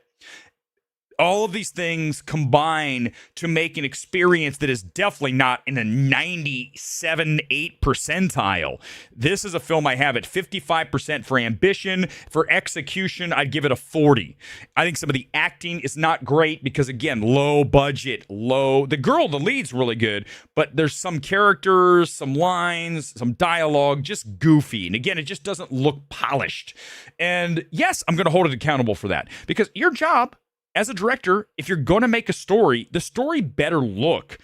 all of these things combine to make an experience that is definitely not in a 97-8 percentile. This is a film I have at 55% for ambition. For execution, I'd give it a 40. I think some of the acting is not great because, again, low budget, low. The lead's really good, but there's some characters, some lines, some dialogue, just goofy. And again, it just doesn't look polished. And yes, I'm going to hold it accountable for that because your job as a director, if you're going to make a story, the story better look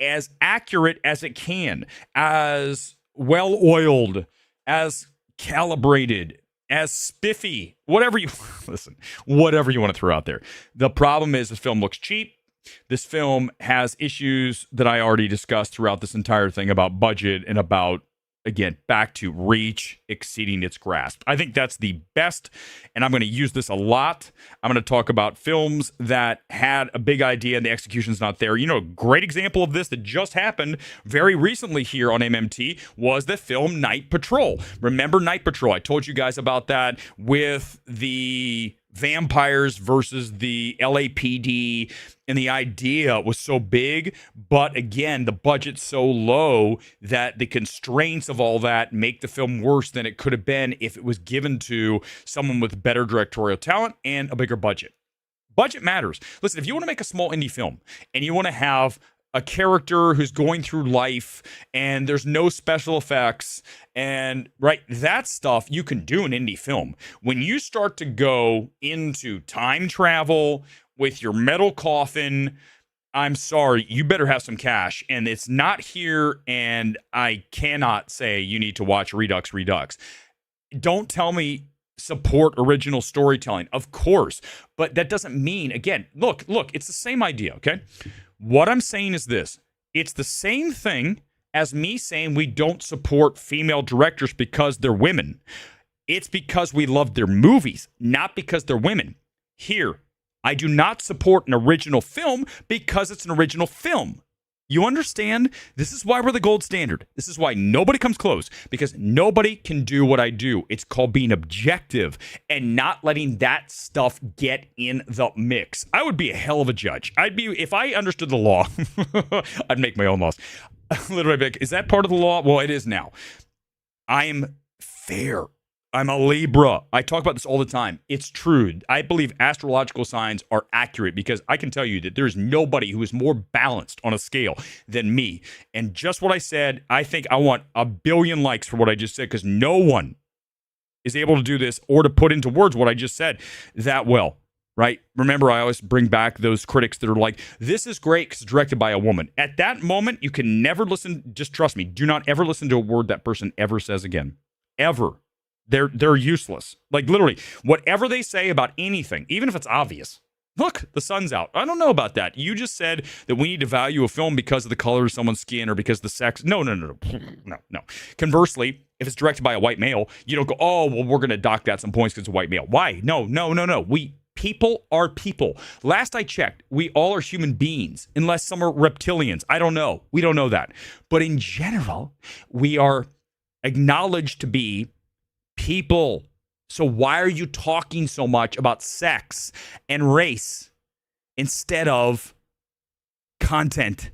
as accurate as it can, as well-oiled, as calibrated, as spiffy, whatever you want to throw out there. The problem is this film looks cheap. This film has issues that I already discussed throughout this entire thing about budget and about, again, back to reach exceeding its grasp. I think that's the best, and I'm going to use this a lot. I'm going to talk about films that had a big idea and the execution's not there. You know, a great example of this that just happened very recently here on MMT was the film Night Patrol. Remember Night Patrol? I told you guys about that with the vampires versus the LAPD, and the idea was so big, but again, the budget's so low that the constraints of all that make the film worse than it could have been if it was given to someone with better directorial talent and a bigger budget. Budget matters. Listen, if you want to make a small indie film and you want to have a character who's going through life and there's no special effects and right, that stuff you can do in indie film. When you start to go into time travel with your metal coffin, I'm sorry, you better have some cash. And it's not here, and I cannot say you need to watch Redux. Don't tell me support original storytelling. Of course. But that doesn't mean, again, look, it's the same idea, okay? What I'm saying is this. It's the same thing as me saying we don't support female directors because they're women. It's because we love their movies, not because they're women. Here, I do not support an original film because it's an original film. You understand? This is why we're the gold standard. This is why nobody comes close, because nobody can do what I do. It's called being objective and not letting that stuff get in the mix. I would be a hell of a judge. If I understood the law, I'd make my own laws. Literally, like, is that part of the law? Well, it is now. I'm fair. I'm a Libra. I talk about this all the time. It's true. I believe astrological signs are accurate because I can tell you that there's nobody who is more balanced on a scale than me. And just what I said, I think I want 1 billion likes for what I just said, because no one is able to do this or to put into words what I just said that well, right? Remember, I always bring back those critics that are like, this is great because it's directed by a woman. At that moment, you can never listen. Just trust me. Do not ever listen to a word that person ever says again. Ever. They're useless. Like, literally, whatever they say about anything, even if it's obvious. Look, the sun's out. I don't know about that. You just said that we need to value a film because of the color of someone's skin or because of the sex. No. Conversely, if it's directed by a white male, you don't go, oh, well, we're going to dock that some points because it's a white male. Why? No. People are people. Last I checked, we all are human beings, unless some are reptilians. I don't know. We don't know that. But in general, we are acknowledged to be people. So why are you talking so much about sex and race instead of content?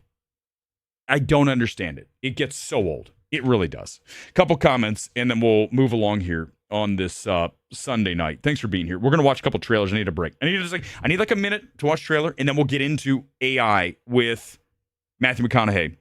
I don't understand it. It gets so old. It really does. Couple comments, and then we'll move along here on this Sunday night. Thanks for being here. We're going to watch a couple trailers. I need a break. I need like a minute to watch trailer, and then we'll get into AI with Matthew McConaughey.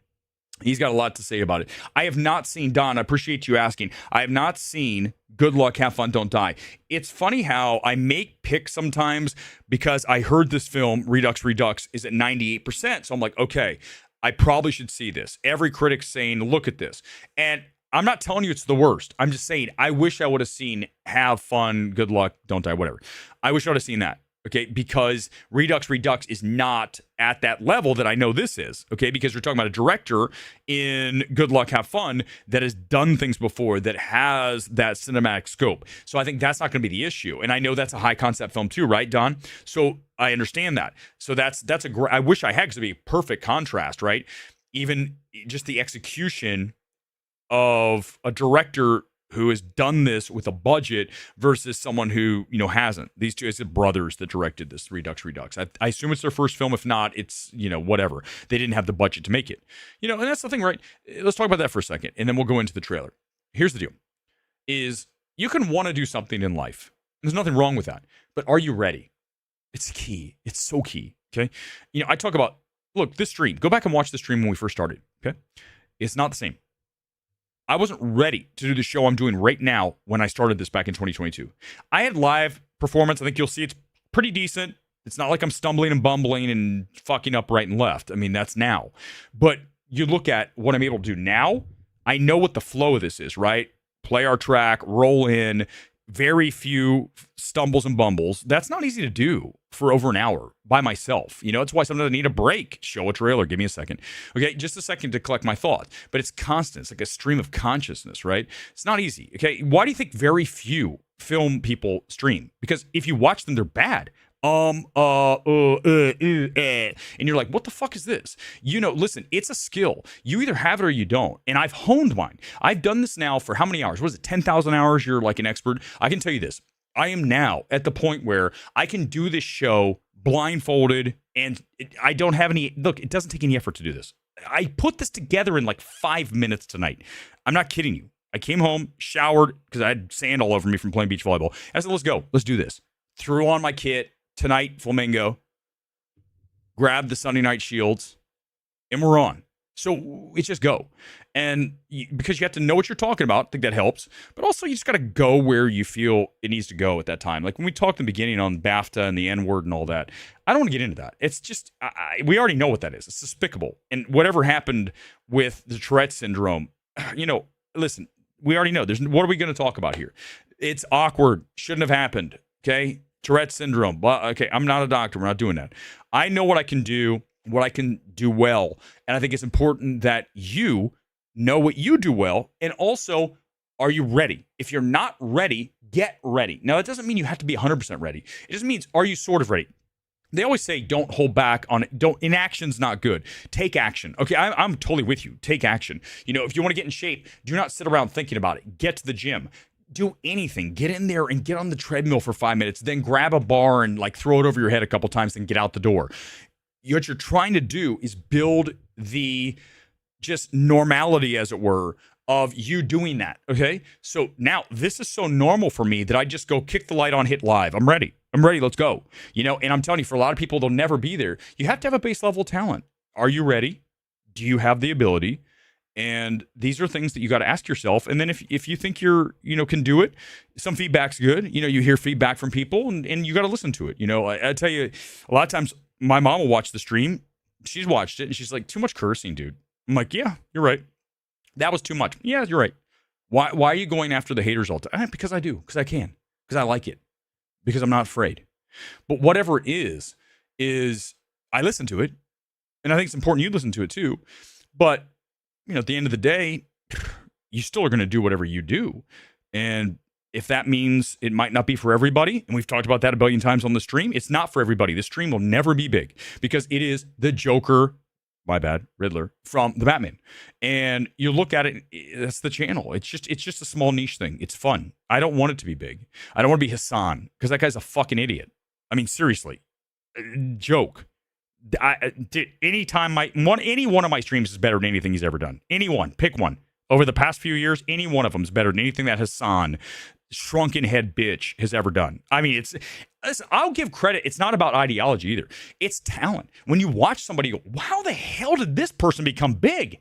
He's got a lot to say about it. I have not seen, Don, I appreciate you asking. I have not seen Good Luck, Have Fun, Don't Die. It's funny how I make picks sometimes because I heard this film, Redux is at 98%. So I'm like, okay, I probably should see this. Every critic's saying, look at this. And I'm not telling you it's the worst. I'm just saying, I wish I would have seen Have Fun, Good Luck, Don't Die, whatever. I wish I would have seen that. Okay, because Redux is not at that level that I know this is. Okay, because we're talking about a director in Good Luck, Have Fun that has done things before, that has that cinematic scope. So I think that's not going to be the issue. And I know that's a high concept film too, right, Don? So I understand that. So that's a great. I wish I had, because it'd be a perfect contrast, right? Even just the execution of a director who has done this with a budget versus someone who, hasn't. These two, it's the brothers that directed this Redux. I assume it's their first film. If not, it's, whatever. They didn't have the budget to make it. And that's the thing, right? Let's talk about that for a second, and then we'll go into the trailer. Here's the deal, is you can want to do something in life. There's nothing wrong with that. But are you ready? It's key. It's so key, okay? I talk about, look, this stream. Go back and watch the stream when we first started, okay? It's not the same. I wasn't ready to do the show I'm doing right now when I started this back in 2022. I had live performance. I think you'll see it's pretty decent. It's not like I'm stumbling and bumbling and fucking up right and left. I mean, that's now. But you look at what I'm able to do now, I know what the flow of this is, right? Play our track, roll in, very few stumbles and bumbles. That's not easy to do for over an hour by myself. It's why sometimes I need a break. Show a trailer. Give me a second. Okay, just a second to collect my thoughts. But it's constant. It's like a stream of consciousness, right? It's not easy. Okay, why do you think very few film people stream? Because if you watch them, they're bad. And you're like, what the fuck is this? Listen, it's a skill. You either have it or you don't. And I've honed mine. I've done this now for how many hours? What is it, 10,000 hours? You're like an expert. I can tell you this. I am now at the point where I can do this show blindfolded, and I don't have any, look, it doesn't take any effort to do this. I put this together in like 5 minutes tonight. I'm not kidding you. I came home, showered, because I had sand all over me from playing beach volleyball. I said, let's go. Let's do this. Threw on my kit. Tonight, Flamingo, grab the Sunday night shields, and we're on. So it's just go. And because you have to know what you're talking about, I think that helps. But also, you just got to go where you feel it needs to go at that time. Like when we talked in the beginning on BAFTA and the N-word and all that, I don't want to get into that. It's just, we already know what that is. It's despicable. And whatever happened with the Tourette syndrome, listen, we already know. What are we going to talk about here? It's awkward. Shouldn't have happened. Okay? Tourette syndrome. Okay, I'm not a doctor. We're not doing that. I know what I can do well. And I think it's important that you know what you do well. And also, are you ready? If you're not ready, get ready. Now, it doesn't mean you have to be 100% ready. It just means, are you sort of ready? They always say don't hold back on it. Inaction's not good. Take action. Okay, I'm totally with you. Take action. If you want to get in shape, do not sit around thinking about it. Get to the gym. Do anything. Get in there and get on the treadmill for 5 minutes. Then grab a bar and throw it over your head a couple times and get out the door. What you're trying to do is build the just normality, as it were, of you doing that. Okay, so now this is so normal for me that I just go kick the light on, hit live. I'm ready. Let's go. And I'm telling you, for a lot of people, they'll never be there. You have to have a base level talent. Are you ready? Do you have the ability? And these are things that you got to ask yourself. And then if you think can do it, some feedback's good. You hear feedback from people and you got to listen to it. I tell you, a lot of times my mom will watch the stream. She's watched it and she's like, too much cursing, dude. I'm like, yeah, you're right. That was too much. Yeah, you're right. Why are you going after the haters all the time? Because I do. Because I can. Because I like it. Because I'm not afraid. But whatever it is I listen to it. And I think it's important you listen to it too. But, at the end of the day, you still are going to do whatever you do. And if that means it might not be for everybody, and we've talked about that a billion times on the stream, it's not for everybody. The stream will never be big because it is the Joker, Riddler from the Batman. And you look at it, that's the channel. It's just a small niche thing. It's fun. I don't want it to be big. I don't want to be Hassan because that guy's a fucking idiot. I mean, seriously, joke. Any one of my streams is better than anything he's ever done. Anyone, pick one. Over the past few years, any one of them is better than anything that Hassan, shrunken head bitch, has ever done. I mean, listen, I'll give credit. It's not about ideology either. It's talent. When you watch somebody go, how the hell did this person become big?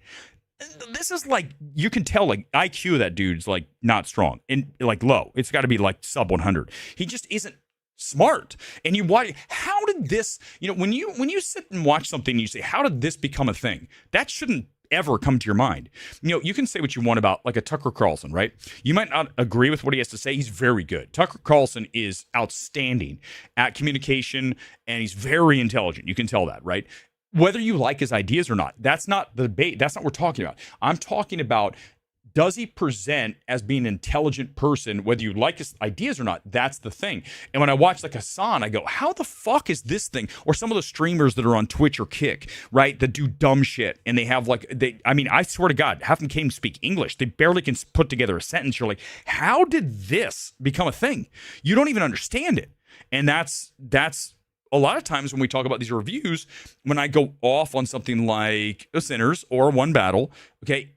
This is you can tell IQ of that dude's not strong and low. It's got to be sub 100. He just isn't smart. And you watch, how did this, when you sit and watch something and you say, how did this become a thing? That shouldn't ever come to your mind. You can say what you want about a Tucker Carlson, right? You might not agree with what he has to say. He's very good. Tucker Carlson is outstanding at communication and he's very intelligent. You can tell that, right? Whether you like his ideas or not, that's not the debate. That's not what we're talking about. I'm talking about, does he present as being an intelligent person, whether you like his ideas or not? That's the thing. And when I watch Hassan, I go, how the fuck is this thing? Or some of the streamers that are on Twitch or Kick, right, that do dumb shit. And they have I swear to God, half of them can't even speak English. They barely can put together a sentence. You're like, how did this become a thing? You don't even understand it. And that's a lot of times when we talk about these reviews, when I go off on something like The Sinners or One Battle, okay,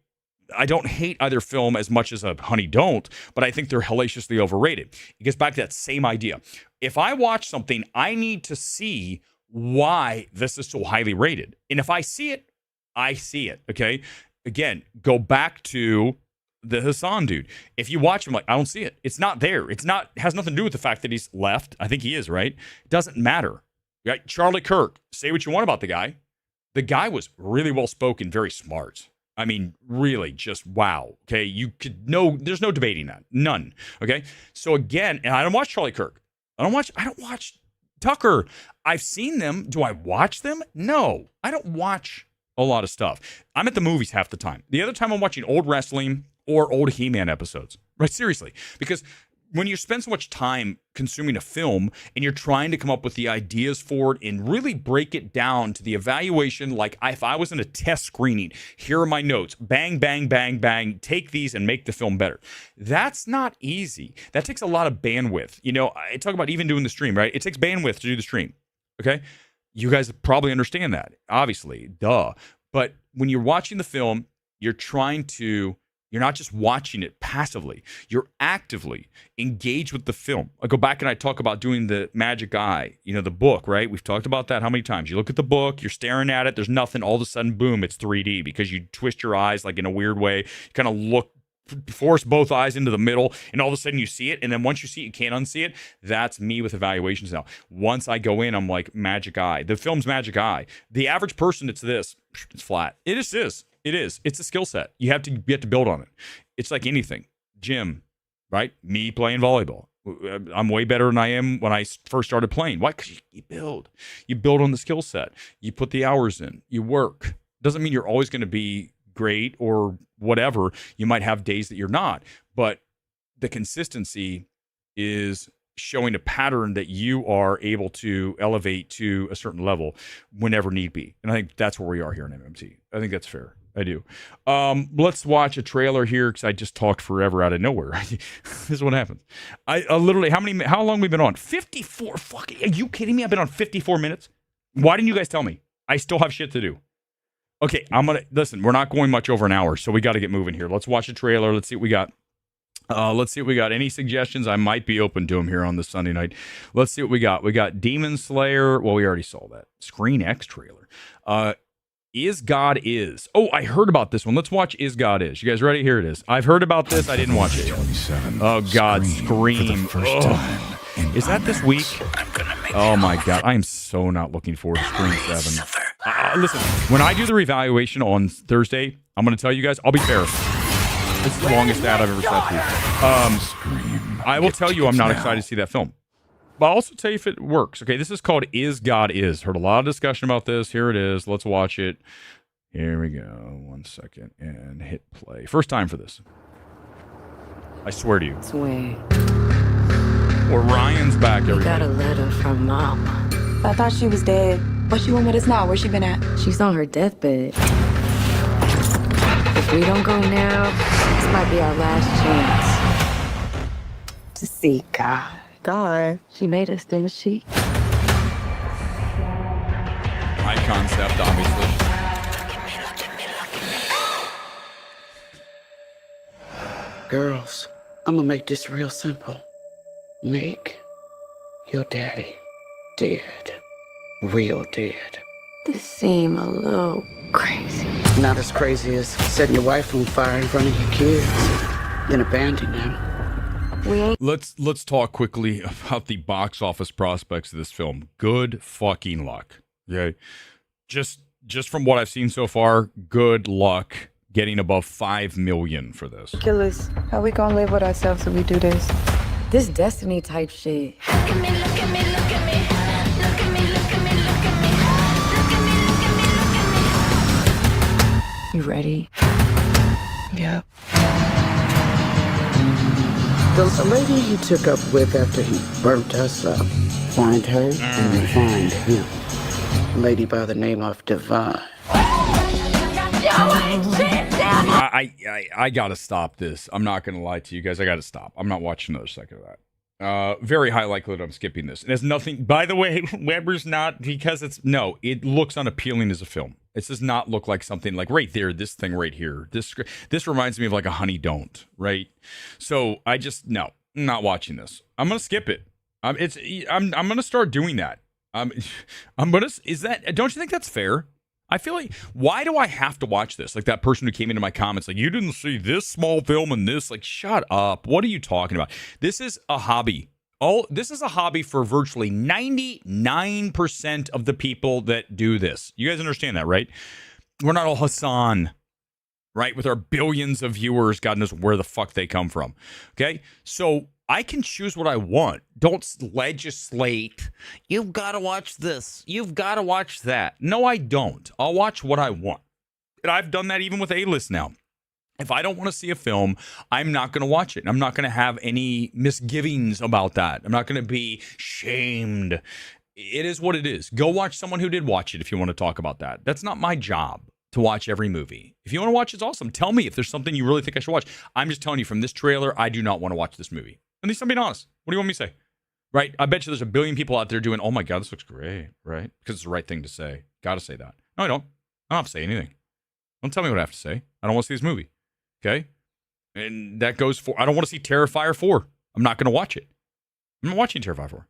I don't hate either film as much as a Honey Don't, but I think they're hellaciously overrated. It gets back to that same idea. If I watch something, I need to see why this is so highly rated. And if I see it, I see it, okay? Again, go back to the Hassan dude. If you watch him, I don't see it. It's not there. Has nothing to do with the fact that he's left. I think he is, right? It doesn't matter. Right? Charlie Kirk, say what you want about the guy. The guy was really well-spoken, very smart. I mean, really, just wow. Okay, there's no debating that. None. Okay, so again, and I don't watch Charlie Kirk. I don't watch Tucker. I've seen them. Do I watch them? No, I don't watch a lot of stuff. I'm at the movies half the time. The other time I'm watching old wrestling or old He-Man episodes. Right, seriously, because when you spend so much time consuming a film and you're trying to come up with the ideas for it and really break it down to the evaluation, if I was in a test screening, here are my notes, bang, bang, bang, bang, take these and make the film better. That's not easy. That takes a lot of bandwidth. I talk about even doing the stream, right? It takes bandwidth to do the stream, okay? You guys probably understand that, obviously, duh. But when you're watching the film, you're not just watching it passively. You're actively engaged with the film. I go back and I talk about doing the Magic Eye, the book, right? We've talked about that how many times? You look at the book, you're staring at it, there's nothing. All of a sudden, boom, it's 3D because you twist your eyes in a weird way. You kind of force both eyes into the middle, and all of a sudden you see it. And then once you see it, you can't unsee it. That's me with evaluations now. Once I go in, I'm like, Magic Eye. The film's Magic Eye. The average person, it's flat. It just is. It is. It's a skill set. You have to build on it. It's like anything. Gym, right? Me playing volleyball. I'm way better than I am when I first started playing. Why? Because you build. You build on the skill set. You put the hours in. You work. Doesn't mean you're always going to be great or whatever. You might have days that you're not. But the consistency is showing a pattern that you are able to elevate to a certain level whenever need be. And I think that's where we are here in MMT. I think that's fair. I do. Let's watch a trailer here because I just talked forever out of nowhere. This is what happens. I literally, how long we been on? 54 fucking, are you kidding me? I've been on 54 minutes. Why didn't you guys tell me? I still have shit to do. Okay, listen, we're not going much over an hour, so we got to get moving here. Let's watch a trailer. Let's see what we got. Any suggestions? I might be open to them here on this Sunday night. Let's see what we got. We got Demon Slayer. Well, we already saw that. Screen X trailer. Is God Is. Oh, I heard about this one. Let's watch Is God Is. You guys ready? Here it is. I've heard about this. I didn't watch it yet. Oh, God. Scream. Is that this week? Oh, my God. I am so not looking forward to Scream 7. Listen, when I do the revaluation on Thursday, I'm going to tell you guys, I'll be fair. This is the longest ad I've ever said to you. I will tell you I'm not excited to see that film. But I'll also tell you if it works. Okay, this is called Is God Is. Heard a lot of discussion about this. Here it is. Let's watch it. Here we go. 1 second. And hit play. First time for this. I swear to you. Sweet. Or Ryan's back, everybody. Got a letter from Mom. I thought she was dead. But she went with us now. Where's she been at? She's on her deathbed. If we don't go now, this might be our last chance to see God. God. She made us, didn't she? High concept, obviously. Girls, I'm gonna make this real simple. Make your daddy dead. Real dead. This seemed a little crazy. Not as crazy as setting your wife on fire in front of your kids, then abandoning them. We ain't. Let's talk quickly about the box office prospects of this film. Good fucking luck. Okay, just from what I've seen so far, good luck getting above 5 million for this. Killers, how we gonna live with ourselves if we do this? This Destiny type shit. Look at me, look at me, look at me. Look at me, look at me, look at me. Look at me, look at me. You ready? Yep. The lady he took up with after he burnt us up. Find her and find him. A lady by the name of Divine. I gotta stop this. I'm not gonna lie to you guys. I gotta stop. I'm not watching another second of that. Very high likelihood I'm skipping this. It has nothing. By the way, Weber's not because it looks unappealing as a film. It does not look like something like right there, this thing right here. This reminds me of like a Honey Don't, right? So I just I'm not watching this. I'm gonna skip it. I'm gonna start doing that. Don't you think that's fair? I feel like, why do I have to watch this? Like that person who came into my comments, like, you didn't see this small film and this, like, shut up. What are you talking about? This is a hobby. This is a hobby for virtually 99% of the people that do this. You guys understand that, right? We're not all Hassan, right? With our billions of viewers, God knows where the fuck they come from. Okay? So I can choose what I want. Don't legislate. You've got to watch this. You've got to watch that. No, I don't. I'll watch what I want. And I've done that even with A-List now. If I don't want to see a film, I'm not going to watch it. I'm not going to have any misgivings about that. I'm not going to be shamed. It is what it is. Go watch someone who did watch it if you want to talk about that. That's not my job to watch every movie. If you want to watch, it's awesome. Tell me if there's something you really think I should watch. I'm just telling you from this trailer, I do not want to watch this movie. At least I'm being honest. What do you want me to say? Right? I bet you there's a billion people out there doing, oh my God, this looks great, right? Because it's the right thing to say. Got to say that. No, I don't. I don't have to say anything. Don't tell me what I have to say. I don't want to see this movie. Okay? And that goes for, I don't want to see Terrifier 4. I'm not going to watch it. I'm not watching Terrifier 4.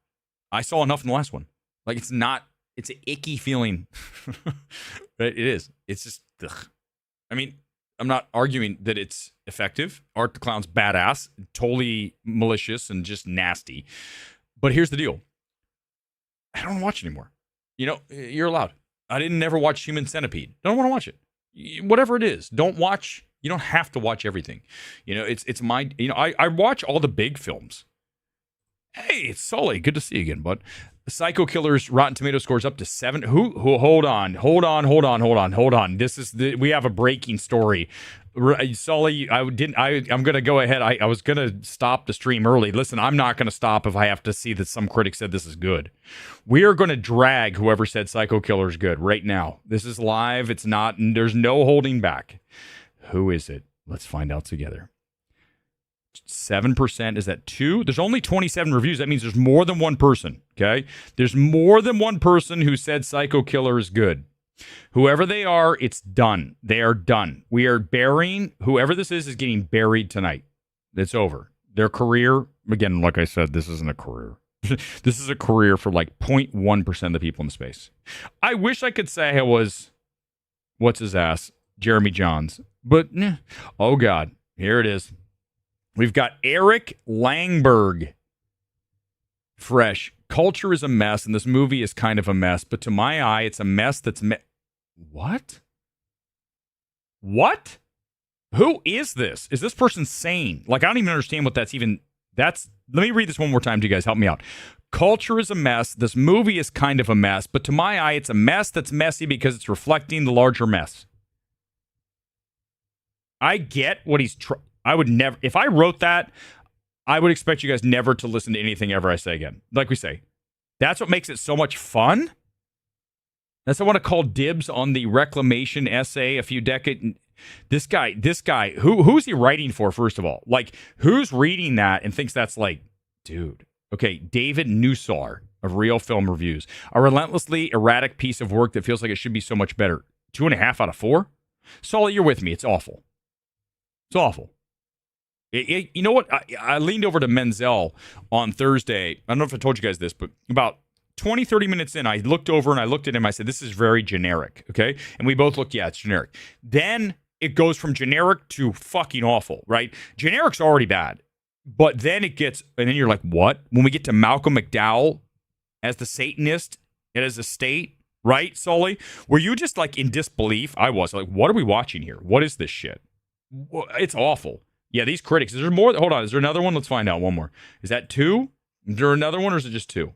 I saw enough in the last one. Like, it's an icky feeling. Right? It is. It's just, ugh. I mean, I'm not arguing that it's effective. Art the Clown's badass, totally malicious and just nasty. But here's the deal. I don't want to watch it anymore. You know, you're allowed. I didn't never watch Human Centipede. Don't want to watch it. Whatever it is, don't watch. You don't have to watch everything. You know, it's my, you know, I watch all the big films. Hey, it's Sully. Good to see you again, bud. Psycho Killer's Rotten Tomato scores up to 7. Who? Hold on. We have a breaking story. Sully, I'm gonna go ahead. I was gonna stop the stream early. Listen, I'm not gonna stop if I have to see that some critic said this is good. We are gonna drag whoever said Psycho Killer is good right now. This is live. It's not. There's no holding back. Who is it? Let's find out together. 7%, is that 2? There's only 27 reviews. That means there's more than one person, okay? There's more than one person who said Psycho Killer is good. Whoever they are, it's done. They are done. We are burying, whoever this is getting buried tonight. It's over. Their career, again, like I said, this isn't a career. This is a career for like 0.1% of the people in the space. I wish I could say I was, what's his ass, Jeremy Johns. But, oh God, here it is. We've got Erick Langberg. Fresh. Culture is a mess, and this movie is kind of a mess. But to my eye, it's a mess that's... What? What? Who is this? Is this person sane? Like, I don't even understand what that's even... Let me read this one more time to you guys. Help me out. Culture is a mess. This movie is kind of a mess. But to my eye, it's a mess that's messy because it's reflecting the larger mess. I get what he's... I would never, if I wrote that, I would expect you guys never to listen to anything ever I say again. Like we say, that's what makes it so much fun. That's what I want to call dibs on the reclamation essay a few decades. This guy, who's he writing for, first of all? Like, who's reading that and thinks that's like, dude. Okay, David Newsar of Real Film Reviews. A relentlessly erratic piece of work that feels like it should be so much better. 2.5 out of 4? Sully, you're with me. It's awful. It's awful. You know what? I leaned over to Menzel on Thursday. I don't know if I told you guys this, but about 20, 30 minutes in, I looked over and I looked at him. I said, this is very generic, okay? And we both looked, yeah, it's generic. Then it goes from generic to fucking awful, right? Generic's already bad. But then it gets, and then you're like, what? When we get to Malcolm McDowell as the Satanist and as a state, right, Sully? Were you just like in disbelief? I was. Like, what are we watching here? What is this shit? It's awful. Yeah, these critics. Is there more? Hold on. Is there another one? Let's find out. One more. Is that 2? Is there another one, or is it just 2?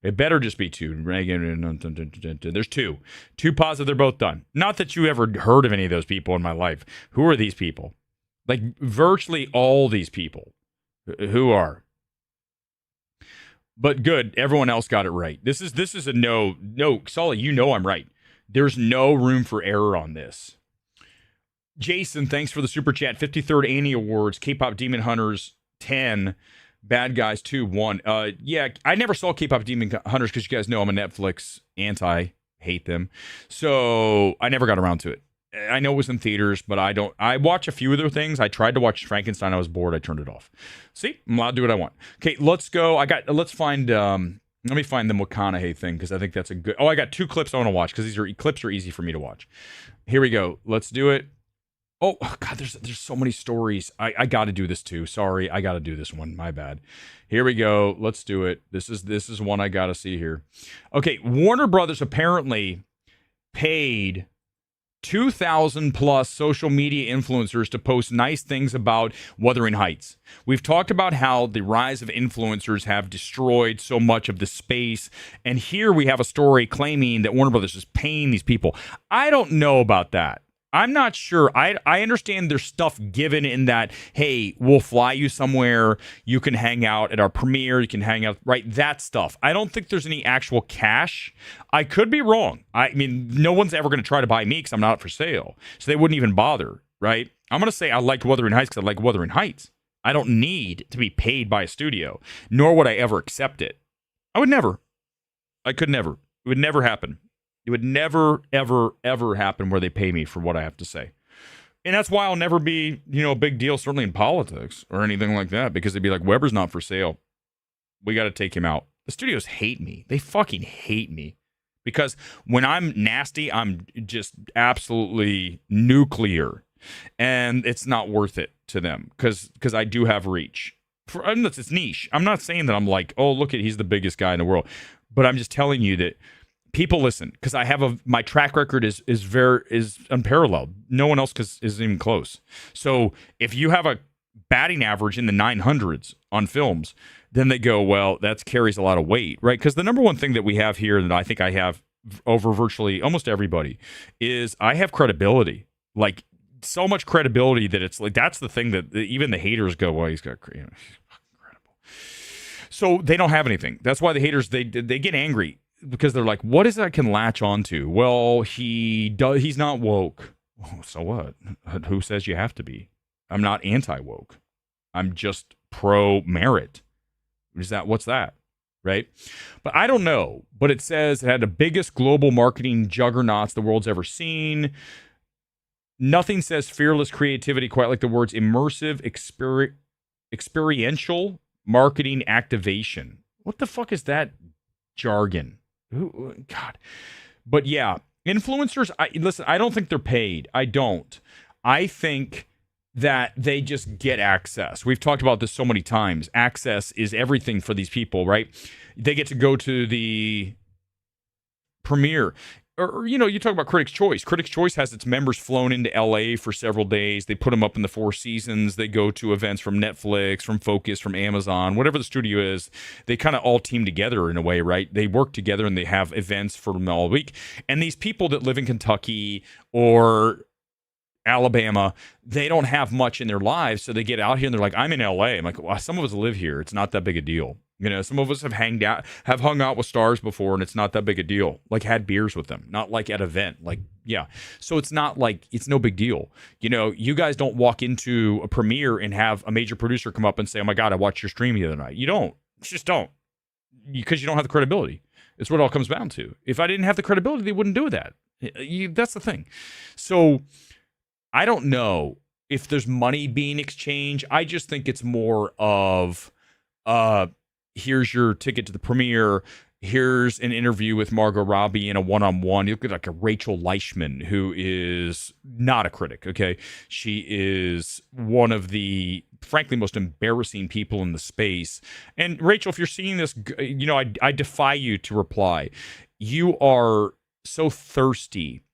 It better just be 2. There's 2. 2 positive. They're both done. Not that you ever heard of any of those people in my life. Who are these people? Like, virtually all these people. Who are? But good. Everyone else got it right. This is a no. Sully, you know I'm right. There's no room for error on this. Jason, thanks for the super chat. 53rd Annie Awards, K-Pop Demon Hunters 10, Bad Guys 2 1. Yeah, I never saw K-Pop Demon Hunters because you guys know I'm a Netflix anti, hate them. So I never got around to it. I know it was in theaters, but I watch a few of their things. I tried to watch Frankenstein. I was bored. I turned it off. See, I'm allowed to do what I want. Okay, let's go. Let's find, let me find the McConaughey thing because I think that's a good, I got 2 clips I want to watch because clips are easy for me to watch. Here we go. Let's do it. Oh, God, there's so many stories. I got to do this too. Sorry, I got to do this one. My bad. Here we go. Let's do it. This is one I got to see here. Okay, Warner Brothers apparently paid 2,000 plus social media influencers to post nice things about Wuthering Heights. We've talked about how the rise of influencers have destroyed so much of the space. And here we have a story claiming that Warner Brothers is paying these people. I don't know about that. I'm not sure. I understand there's stuff given in that, hey, we'll fly you somewhere. You can hang out at our premiere. You can hang out, right? That stuff. I don't think there's any actual cash. I could be wrong. I mean, no one's ever going to try to buy me because I'm not for sale. So they wouldn't even bother, right? I'm going to say I like Wuthering Heights because I like Wuthering Heights. I don't need to be paid by a studio, nor would I ever accept it. I would never. I could never. It would never happen. It would never, ever, ever happen where they pay me for what I have to say. And that's why I'll never be, a big deal, certainly in politics or anything like that, because they'd be like, Weber's not for sale. We got to take him out. The studios hate me. They fucking hate me. Because when I'm nasty, I'm just absolutely nuclear. And it's not worth it to them because I do have reach. Unless it's niche. I'm not saying that I'm like, oh, look he's the biggest guy in the world. But I'm just telling you that people listen because I have my track record is unparalleled. No one else is even close. So if you have a batting average in the 900s on films, then they go, well, that carries a lot of weight, right? Because the number one thing that we have here that I think I have over virtually almost everybody is I have credibility. Like, so much credibility that it's like, that's the thing that even the haters go, well, he's got, he's incredible. So they don't have anything. That's why the haters, they get angry because they're like, what is that I can latch onto? Well, he's not woke. Oh, so what? Who says you have to be? I'm not anti-woke. I'm just pro-merit. What's that? Right? But I don't know. But it says it had the biggest global marketing juggernauts the world's ever seen. Nothing says fearless creativity quite like the words immersive, experiential marketing activation. What the fuck is that jargon? God. But yeah, influencers, listen, I don't think they're paid. I don't. I think that they just get access. We've talked about this so many times. Access is everything for these people, right? They get to go to the premiere. Or, you know, you talk about Critics' Choice. Critics' Choice has its members flown into LA for several days. They put them up in the Four Seasons. They go to events from Netflix, from Focus, from Amazon, whatever the studio is. They kind of all team together in a way, right? They work together and they have events for them all week. And these people that live in Kentucky or Alabama, they don't have much in their lives. So they get out here and they're like, I'm in LA. I'm like, well, some of us live here. It's not that big a deal. You know, some of us have hung out with stars before, and it's not that big a deal. Like, had beers with them, not like at an event. Like, yeah. So it's not like, it's no big deal. You know, you guys don't walk into a premiere and have a major producer come up and say, oh my God, I watched your stream the other night. You don't. You just don't. Because you don't have the credibility. It's what it all comes down to. If I didn't have the credibility, they wouldn't do that. That's the thing. So I don't know if there's money being exchanged. I just think it's more of, here's your ticket to the premiere. Here's an interview with Margot Robbie in a one-on-one. You look at like a Rachel Leichman, who is not a critic, okay? She is one of the, frankly, most embarrassing people in the space. And Rachel, if you're seeing this, you know, I defy you to reply. You are so thirsty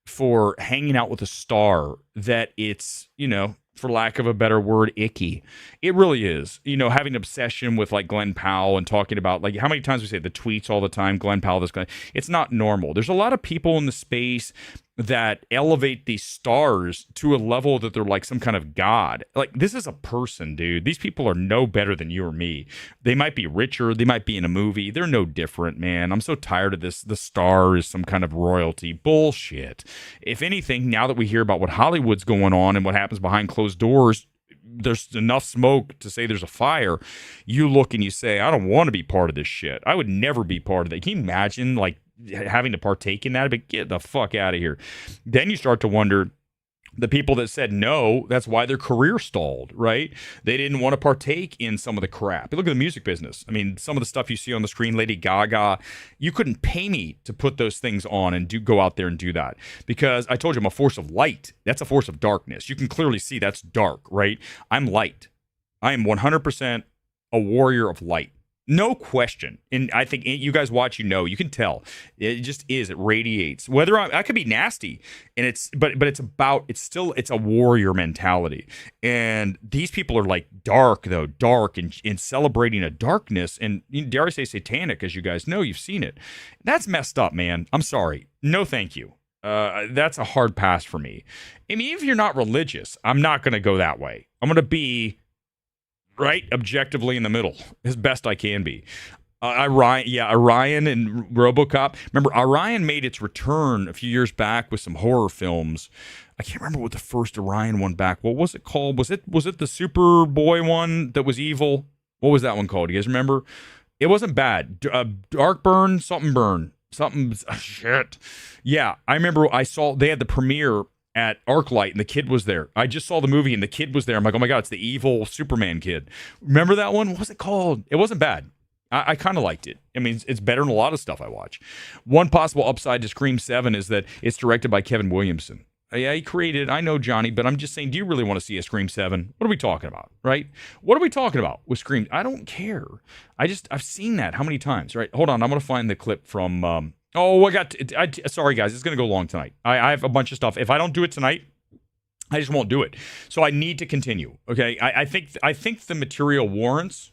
for hanging out with a star that it's, you know, for lack of a better word, icky. It really is. You know, having an obsession with like Glenn Powell and talking about like how many times we say the tweets all the time, Glenn Powell, this guy. It's not normal. There's a lot of people in the space that elevate these stars to a level that they're like some kind of god. Like, this is a person, dude. These people are no better than you or me. They might be richer. They might be in a movie. They're no different, man. I'm so tired of this. The star is some kind of royalty. Bullshit. If anything, now that we hear about what Hollywood's going on and what happens behind closed doors, there's enough smoke to say there's a fire. You look and you say, I don't want to be part of this shit. I would never be part of that. Can you imagine, like, having to partake in that? But get the fuck out of here. Then you start to wonder, the people that said no, that's why their career stalled, right? They didn't want to partake in some of the crap. Look at the music business. I mean, some of the stuff you see on the screen, Lady Gaga, you couldn't pay me to put those things on and go out there and do that, because I told you I'm a force of light. That's a force of darkness. You can clearly see that's dark, right? I'm light. I am 100% a warrior of light. No question. And I think you guys watch, you know, you can tell. It just is. It radiates. Whether I could be nasty, and it's a warrior mentality. And these people are like dark and celebrating a darkness, and dare I say satanic, as you guys know, you've seen it. That's messed up, man. I'm sorry. No, thank you. That's a hard pass for me. I mean, if you're not religious, I'm not going to go that way. I'm going to be right, objectively in the middle, as best I can be. Orion and RoboCop. Remember, Orion made its return a few years back with some horror films. I can't remember what the first Orion one back. What was it called? Was it the Superboy one that was evil? What was that one called? Do you guys remember? It wasn't bad. Dark Burn, something shit. Yeah, I remember they had the premiere at ArcLight, and the kid was there. I just saw the movie, and the kid was there. I'm like, oh my God, it's the evil Superman kid. Remember that one? What was it called? It wasn't bad. I kind of liked it. I mean, it's better than a lot of stuff I watch. One possible upside to Scream 7 is that it's directed by Kevin Williamson. Yeah, he created, I know, Johnny, but I'm just saying, do you really want to see a Scream 7? What are we talking about, right? What are we talking about with Scream? I don't care. I've seen that how many times, right? Hold on, I'm going to find the clip from... sorry, guys. It's going to go long tonight. I have a bunch of stuff. If I don't do it tonight, I just won't do it. So I need to continue. Okay. I think the material warrants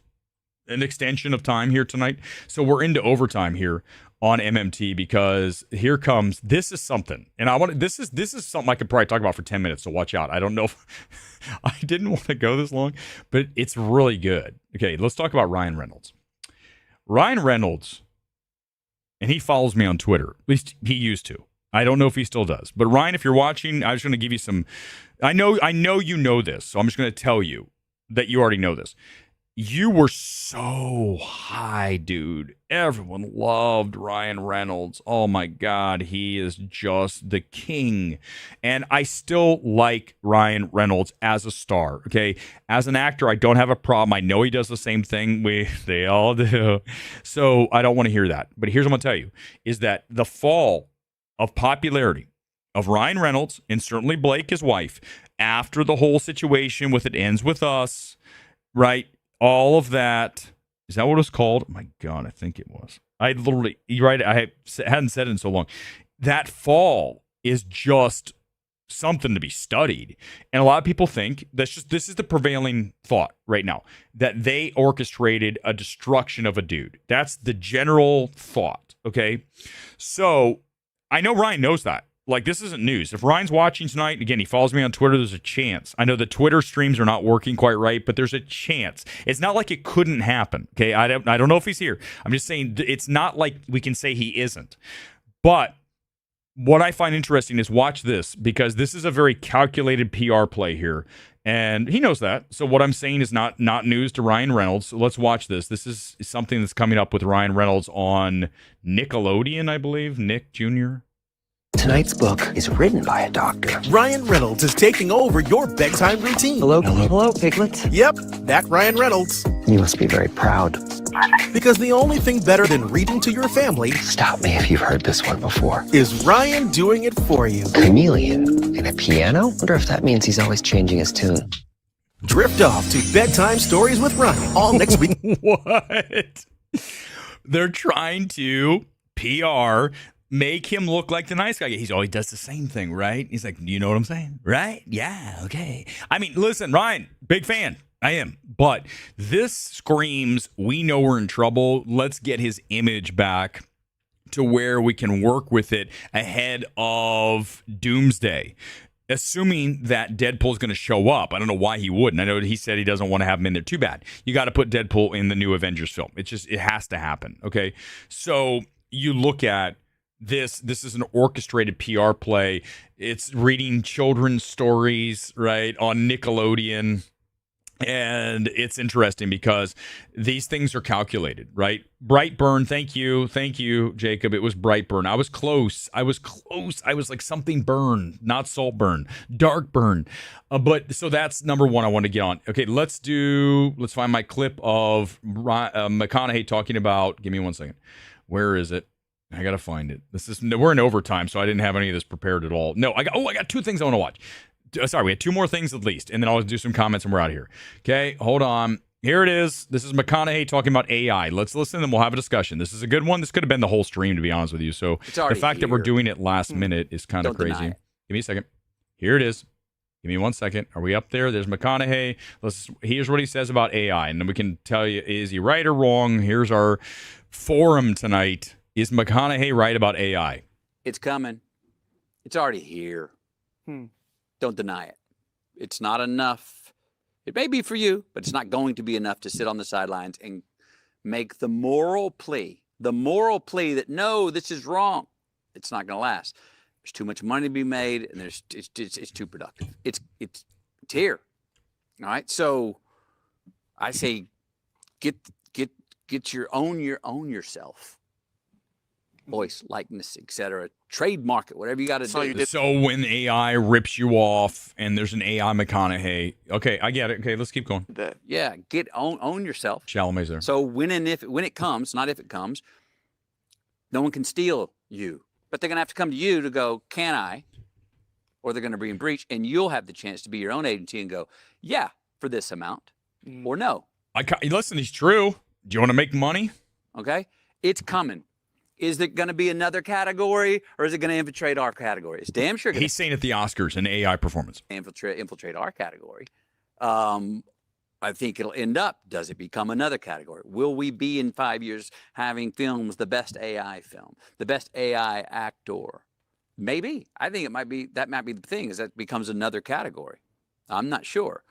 an extension of time here tonight. So we're into overtime here on MMT because this is something. And this is something I could probably talk about for 10 minutes, so watch out. I don't know if I didn't want to go this long, but it's really good. Okay, let's talk about Ryan Reynolds. Ryan Reynolds, and he follows me on Twitter. At least he used to. I don't know if he still does. But Ryan, if you're watching, I was going to give you some. I know you know this, so I'm just going to tell you that you already know this. You were so high, dude. Everyone loved Ryan Reynolds. Oh my God, he is just the king. And I still like Ryan Reynolds as a star, okay? As an actor, I don't have a problem. I know he does the same thing. They all do. So I don't want to hear that. But here's what I'm going to tell you, is that the fall of popularity of Ryan Reynolds, and certainly Blake, his wife, after the whole situation with It Ends With Us, right? All of that. Is that what it was called? Oh my God, I think it was. You're right. I hadn't said it in so long. That fall is just something to be studied. And a lot of people think this is the prevailing thought right now, that they orchestrated a destruction of a dude. That's the general thought. Okay. So I know Ryan knows that. Like, this isn't news. If Ryan's watching tonight, again, he follows me on Twitter, there's a chance. I know the Twitter streams are not working quite right, but there's a chance. It's not like it couldn't happen, okay? I don't know if he's here. I'm just saying it's not like we can say he isn't. But what I find interesting is watch this, because this is a very calculated PR play here, and he knows that. So what I'm saying is not news to Ryan Reynolds. So let's watch this. This is something that's coming up with Ryan Reynolds on Nickelodeon, I believe, Nick Jr. Tonight's book is written by a doctor. Ryan Reynolds is taking over your bedtime routine. Hello, Piglet. Yep, that Ryan Reynolds. You must be very proud. Because the only thing better than reading to your family, Stop me if you've heard this one before, is Ryan doing it for you. Chameleon and a piano? Wonder if that means he's always changing his tune. Drift off to Bedtime Stories with Ryan, all next week. What? They're trying to PR make him look like the nice guy. He always does the same thing, right? He's like, you know what I'm saying? Right? Yeah, okay. I mean, listen, Ryan, big fan. I am. But this screams, we know we're in trouble. Let's get his image back to where we can work with it ahead of Doomsday. Assuming that Deadpool's going to show up. I don't know why he wouldn't. I know he said he doesn't want to have him in there. Too bad. You got to put Deadpool in the new Avengers film. It has to happen, okay? So you look at this is an orchestrated PR play. It's reading children's stories, right, on Nickelodeon. And it's interesting because these things are calculated, right? Brightburn, thank you, Jacob. It was Brightburn. I was close. I was like something burn, not salt burn, dark burn. But so that's number one I want to get on. Okay, let's find my clip of McConaughey talking about. Give me 1 second. Where is it? I gotta find it. We're in overtime, so I didn't have any of this prepared at all. No, I got 2 things I want to watch. Sorry, we had 2 more things at least, and then I'll do some comments and we're out of here. Okay, hold on. Here it is. This is McConaughey talking about AI. Let's listen and we'll have a discussion. This is a good one. This could have been the whole stream, to be honest with you. So the fact that we're doing it last minute is kind of crazy. Give me a second. Here it is. Give me 1 second. Are we up there? There's McConaughey. Here's what he says about AI, and then we can tell you, is he right or wrong? Here's our forum tonight. Is McConaughey right about AI? It's coming. It's already here. Don't deny it. It's not enough. It may be for you, but it's not going to be enough to sit on the sidelines and make the moral plea that, no, this is wrong. It's not going to last. There's too much money to be made, and it's too productive. It's here. All right? So I say get your own yourself. Voice, likeness, etc. Trademark it, whatever you got to do. So when AI rips you off and there's an AI McConaughey, okay, I get it. Okay, let's keep going. Yeah, own yourself. Chalamet's there. So when it comes, not if it comes, no one can steal you. But they're going to have to come to you to go, can I? Or they're going to be in breach, and you'll have the chance to be your own agency and go, yeah, for this amount, or no. Listen, he's true. Do you want to make money? Okay, it's coming. Is it going to be another category, or is it going to infiltrate our category? It's damn sure. He's saying at the Oscars, an AI performance. Infiltrate our category. I think it'll end up, does it become another category? Will we be in 5 years having films, the best AI film, the best AI actor? Maybe. I think that might be the thing, is that becomes another category. I'm not sure.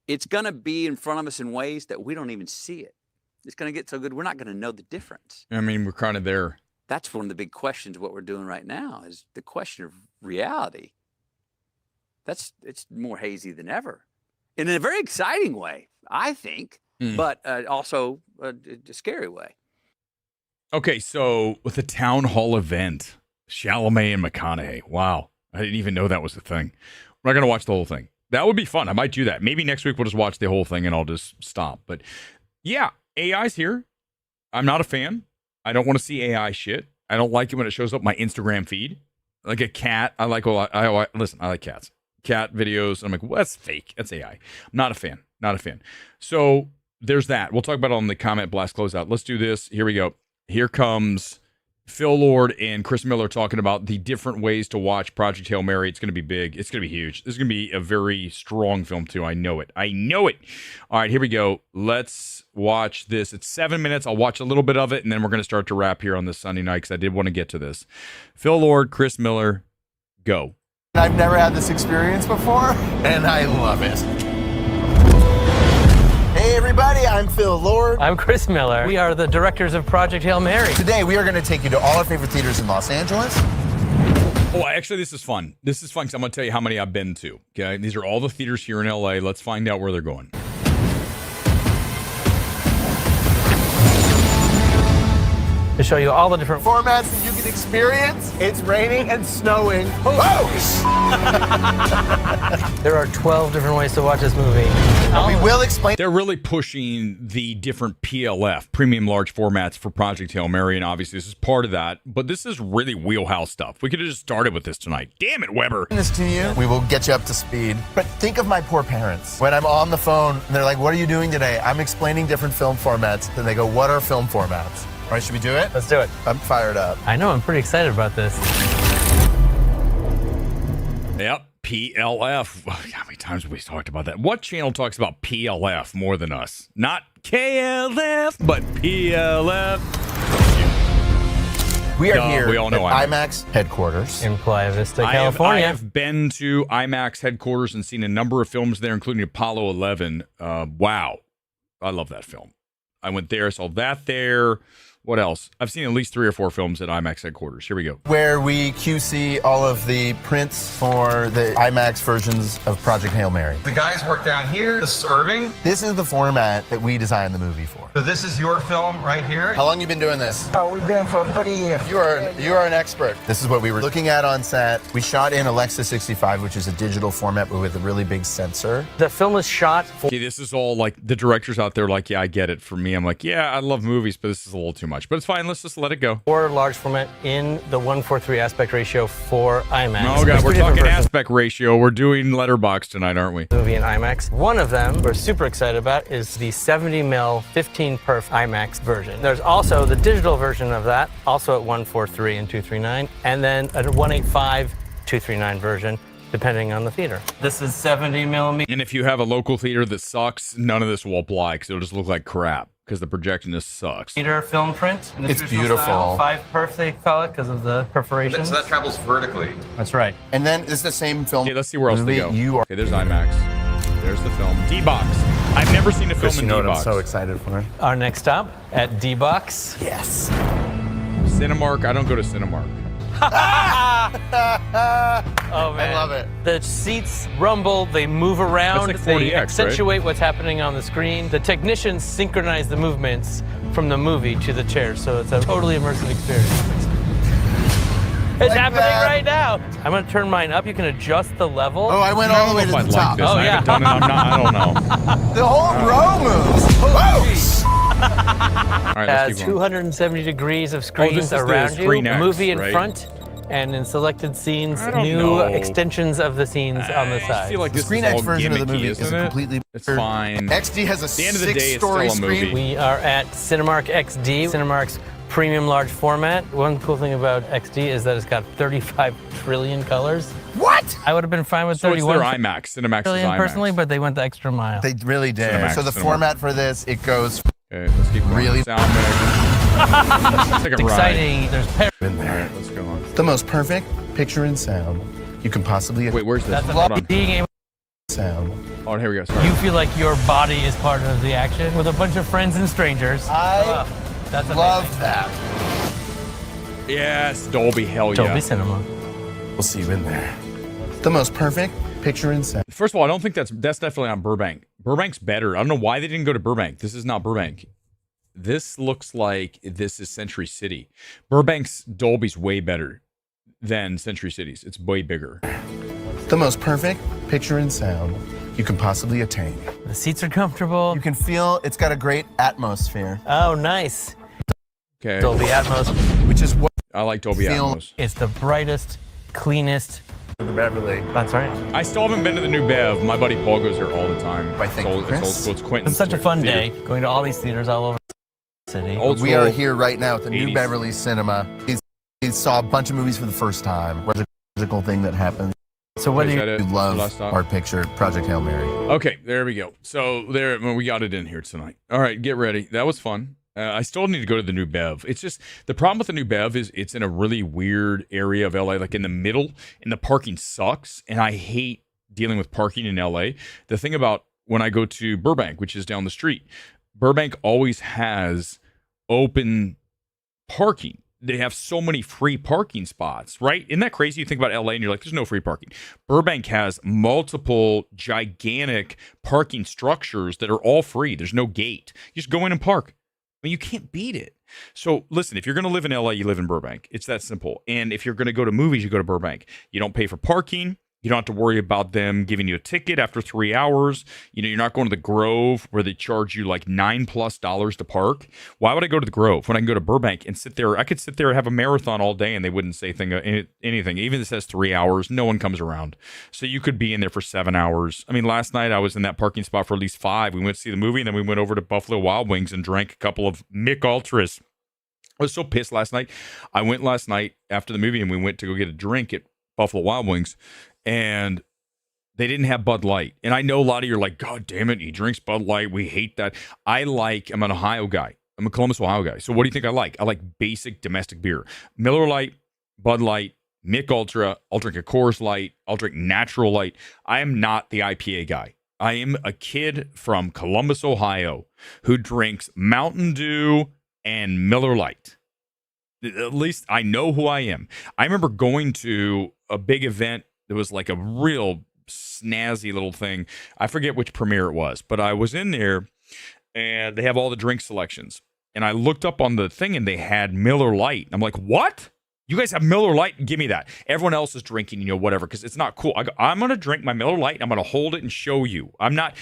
It's going to be in front of us in ways that we don't even see it. It's going to get so good, we're not going to know the difference. I mean, we're kind of there. That's one of the big questions of what we're doing right now, is the question of reality. It's more hazy than ever, in a very exciting way, I think, but also a scary way. Okay, so with the town hall event, Chalamet and McConaughey. Wow, I didn't even know that was a thing. We're not going to watch the whole thing. That would be fun. I might do that. Maybe next week we'll just watch the whole thing and I'll just stop. But yeah, AI's here. I'm not a fan. I don't want to see AI shit. I don't like it when it shows up my Instagram feed. Like a cat. Listen, I like cats. Cat videos. I'm like, well, that's fake. That's AI. I'm not a fan. Not a fan. So there's that. We'll talk about it on the comment blast closeout. Let's do this. Here we go. Here comes Phil Lord and Chris Miller talking about the different ways to watch Project Hail Mary. It's going to be big. It's going to be huge. This is going to be a very strong film, too. I know it. I know it. All right, here we go. Let's watch this. It's 7 minutes. I'll watch a little bit of it, and then we're going to start to wrap here on this Sunday night because I did want to get to this. Phil Lord, Chris Miller, go. I've never had this experience before, and I love it. Hey everybody, I'm Phil Lord. I'm Chris Miller. We are the directors of Project Hail Mary. Today we are going to take you to all our favorite theaters in Los Angeles. Oh, actually, this is fun. This is fun because I'm going to tell you how many I've been to. Okay, these are all the theaters here in LA. Let's find out where they're going. To show you all the different formats that you can experience. It's raining and snowing. There are 12 different ways to watch this movie. We will explain. They're really pushing the different PLF, premium large formats, for Project Hail Mary, and obviously this is part of that. But this is really wheelhouse stuff. We could have just started with this tonight. Damn it, Weber. This to you. We will get you up to speed. But think of my poor parents. When I'm on the phone, and they're like, "What are you doing today?" I'm explaining different film formats. Then they go, "What are film formats?" All right, should we do it? Let's do it. I'm fired up. I know, I'm pretty excited about this. Yep, PLF. How many times have we talked about that? What channel talks about PLF more than us? Not KLF, but PLF. We are here we all know at IMAX headquarters in Playa Vista, California. I have been to IMAX headquarters and seen a number of films there, including Apollo 11. Wow. I love that film. I went there, saw that there. What else? I've seen at least 3 or 4 films at IMAX headquarters. Here we go. Where we QC all of the prints for the IMAX versions of Project Hail Mary. The guys work down here, this is Irving. This is the format that we designed the movie for. So this is your film right here? How long you been doing this? Oh, we've been for 30 years. You are an expert. This is what we were looking at on set. We shot in Alexa 65, which is a digital format but with a really big sensor. The film is shot for... Okay, this is all like the directors out there like, yeah, I get it. For me, I'm like, yeah, I love movies, but this is a little too much. But it's fine. Let's just let it go. Or large format in the 1:3 aspect ratio for IMAX. Oh, God, we're talking aspect ratio. We're doing letterbox tonight, aren't we? Movie in IMAX. One of them we're super excited about is the 70mm 15 perf IMAX version. There's also the digital version of that, also at 143 and 239, and then a 185 239 version, depending on the theater. This is 70mm. And if you have a local theater that sucks, none of this will apply because it'll just look like crap because the projection just sucks. Theater film print. It's beautiful. Style. 5 perf, they call it, because of the perforations. So that travels vertically. That's right. And then it's the same film. Okay, let's see where else they go. Okay, there's IMAX. There's the film. D-Box. I've never seen a film in D-Box. What I'm so excited for. Our next stop at D-Box. Yes. Cinemark. I don't go to Cinemark. Oh, man. I love it. The seats rumble, they move around, That's like 40X, they accentuate what's happening on the screen. The technicians synchronize the movements from the movie to the chair, so it's a totally immersive experience. It's happening right now. I'm going to turn mine up. You can adjust the level. Oh, I went all the way to the top. I haven't done it. I don't know. The whole row moves. All right, let's Has keep going. 270 degrees of screens this is the around you. Screen X, Movie in right? front, and in selected scenes, I don't new know. extensions of the scenes on the I side. feel like The this Screen is X all version of the gimmicky, movie is isn't a it? completely... It's fine. XD has a At the end of the day, it's still 6-story a screen. movie. We are at Cinemark XD, Cinemark's premium large format. One cool thing about XD is that it's got 35 trillion colors. What? I would have been fine with So it's 31 their IMAX. Cinemax is million IMAX. personally, but they went the extra mile. They really did. Cinemax, So the Cinemax. format for this, it goes Okay, let's keep going. Really- Sound mix. Take a It's ride. exciting. There's in there. All right, let's go on. The most perfect picture in sound you can possibly Wait, where's this? That's Hold on. being able. sound. Oh, here we go. Sorry. You feel like your body is part of the action with a bunch of friends and strangers. I That's love amazing. that. Yes, Dolby. Hell yeah. Dolby Cinema. We'll see you in there. The most perfect picture in sound. First of all, I don't think that's definitely on Burbank. Burbank's better. I don't know why they didn't go to Burbank. This is not Burbank. This looks like this is Century City. Burbank's Dolby's way better than Century City's. It's way bigger. The most perfect picture in sound you can possibly attain. The seats are comfortable. You can feel it's got a great atmosphere, Oh, nice. Okay. Dolby Atmos. which is what I like Dolby Feel- Atmos. It's the brightest, cleanest. the Beverly. That's right. I still haven't been to the new Bev. My buddy Paul goes there all the time. I think it's old Chris- school. It's Quentin. It's such a fun Theater. day going to all these theaters all over the city. Old We are school. here right now at the 80s. New Beverly Cinema. He saw a bunch of movies for the first time. What a magical thing that happens. So what Is do that you? it? You Last love stop? our picture, Project Hail Mary. Okay, there we go. So there, well, we got it in here tonight. All right, get ready. That was fun. I still need to go to the new Bev. It's just the problem with the new Bev is it's in a really weird area of LA, like in the middle, and the parking sucks. And I hate dealing with parking in LA. The thing about when I go to Burbank, which is down the street, Burbank always has open parking. They have so many free parking spots, right? Isn't that crazy? You think about LA and you're like, there's no free parking. Burbank has multiple gigantic parking structures that are all free. There's no gate. You just go in and park. I mean, you can't beat it. So listen, if you're going to live in LA, you live in Burbank. It's that simple. And if you're going to go to movies, you go to Burbank. You don't pay for parking. You don't have to worry about them giving you a ticket after 3 hours. You know, you're not going to the Grove where they charge you like $9+ to park. Why would I go to the Grove when I can go to Burbank and sit there? I could sit there and have a marathon all day and they wouldn't say anything. Even if it says 3 hours, no one comes around. So you could be in there for 7 hours. I mean, last night I was in that parking spot for at least 5. We went to see the movie and then we went over to Buffalo Wild Wings and drank a couple of Mick Ultras. I was so pissed last night. I went last night after the movie and we went to go get a drink at Buffalo Wild Wings. And they didn't have Bud Light. And I know a lot of you are like, God damn it, he drinks Bud Light. We hate that. I'm an Ohio guy. I'm a Columbus, Ohio guy. So what do you think I like? I like basic domestic beer. Miller Lite, Bud Light, Mick Ultra. I'll drink a Coors Light. I'll drink Natural Light. I am not the IPA guy. I am a kid from Columbus, Ohio, who drinks Mountain Dew and Miller Lite. At least I know who I am. I remember going to a big event. It was like a real snazzy little thing. I forget which premiere it was, but I was in there and they have all the drink selections. And I looked up on the thing and they had Miller Lite. I'm like, what? You guys have Miller Lite? Give me that. Everyone else is drinking, whatever, because it's not cool. I'm going to drink my Miller Lite. I'm going to hold it and show you. I'm not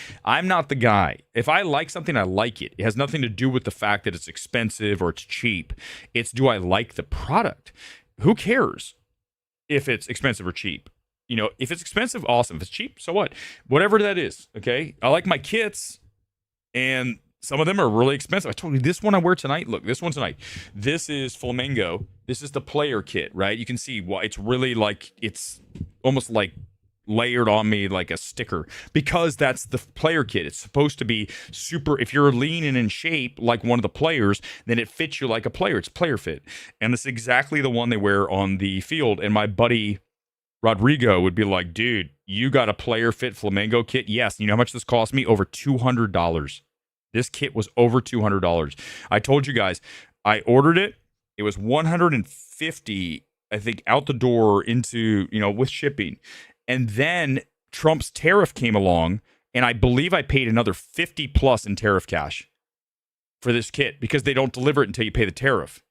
the guy. If I like something, I like it. It has nothing to do with the fact that it's expensive or it's cheap. It's, do I like the product? Who cares if it's expensive or cheap? If it's expensive, awesome. If it's cheap, so what? Whatever that is, okay? I like my kits, and some of them are really expensive. I told you this one I wear tonight. Look, this one tonight. This is Flamingo. This is the player kit, right? You can see why it's really like, it's almost like layered on me like a sticker because that's the player kit. It's supposed to be super. If you're lean and in shape like one of the players, then it fits you like a player. It's player fit. And it's exactly the one they wear on the field. And my buddy Rodrigo would be like, dude, you got a player fit Flamingo kit? Yes. You know how much this cost me? Over $200. This kit was over $200. I told you guys, I ordered it. It was $150, I think, out the door into, with shipping. And then Trump's tariff came along, and I believe I paid another $50+ in tariff cash for this kit because they don't deliver it until you pay the tariff.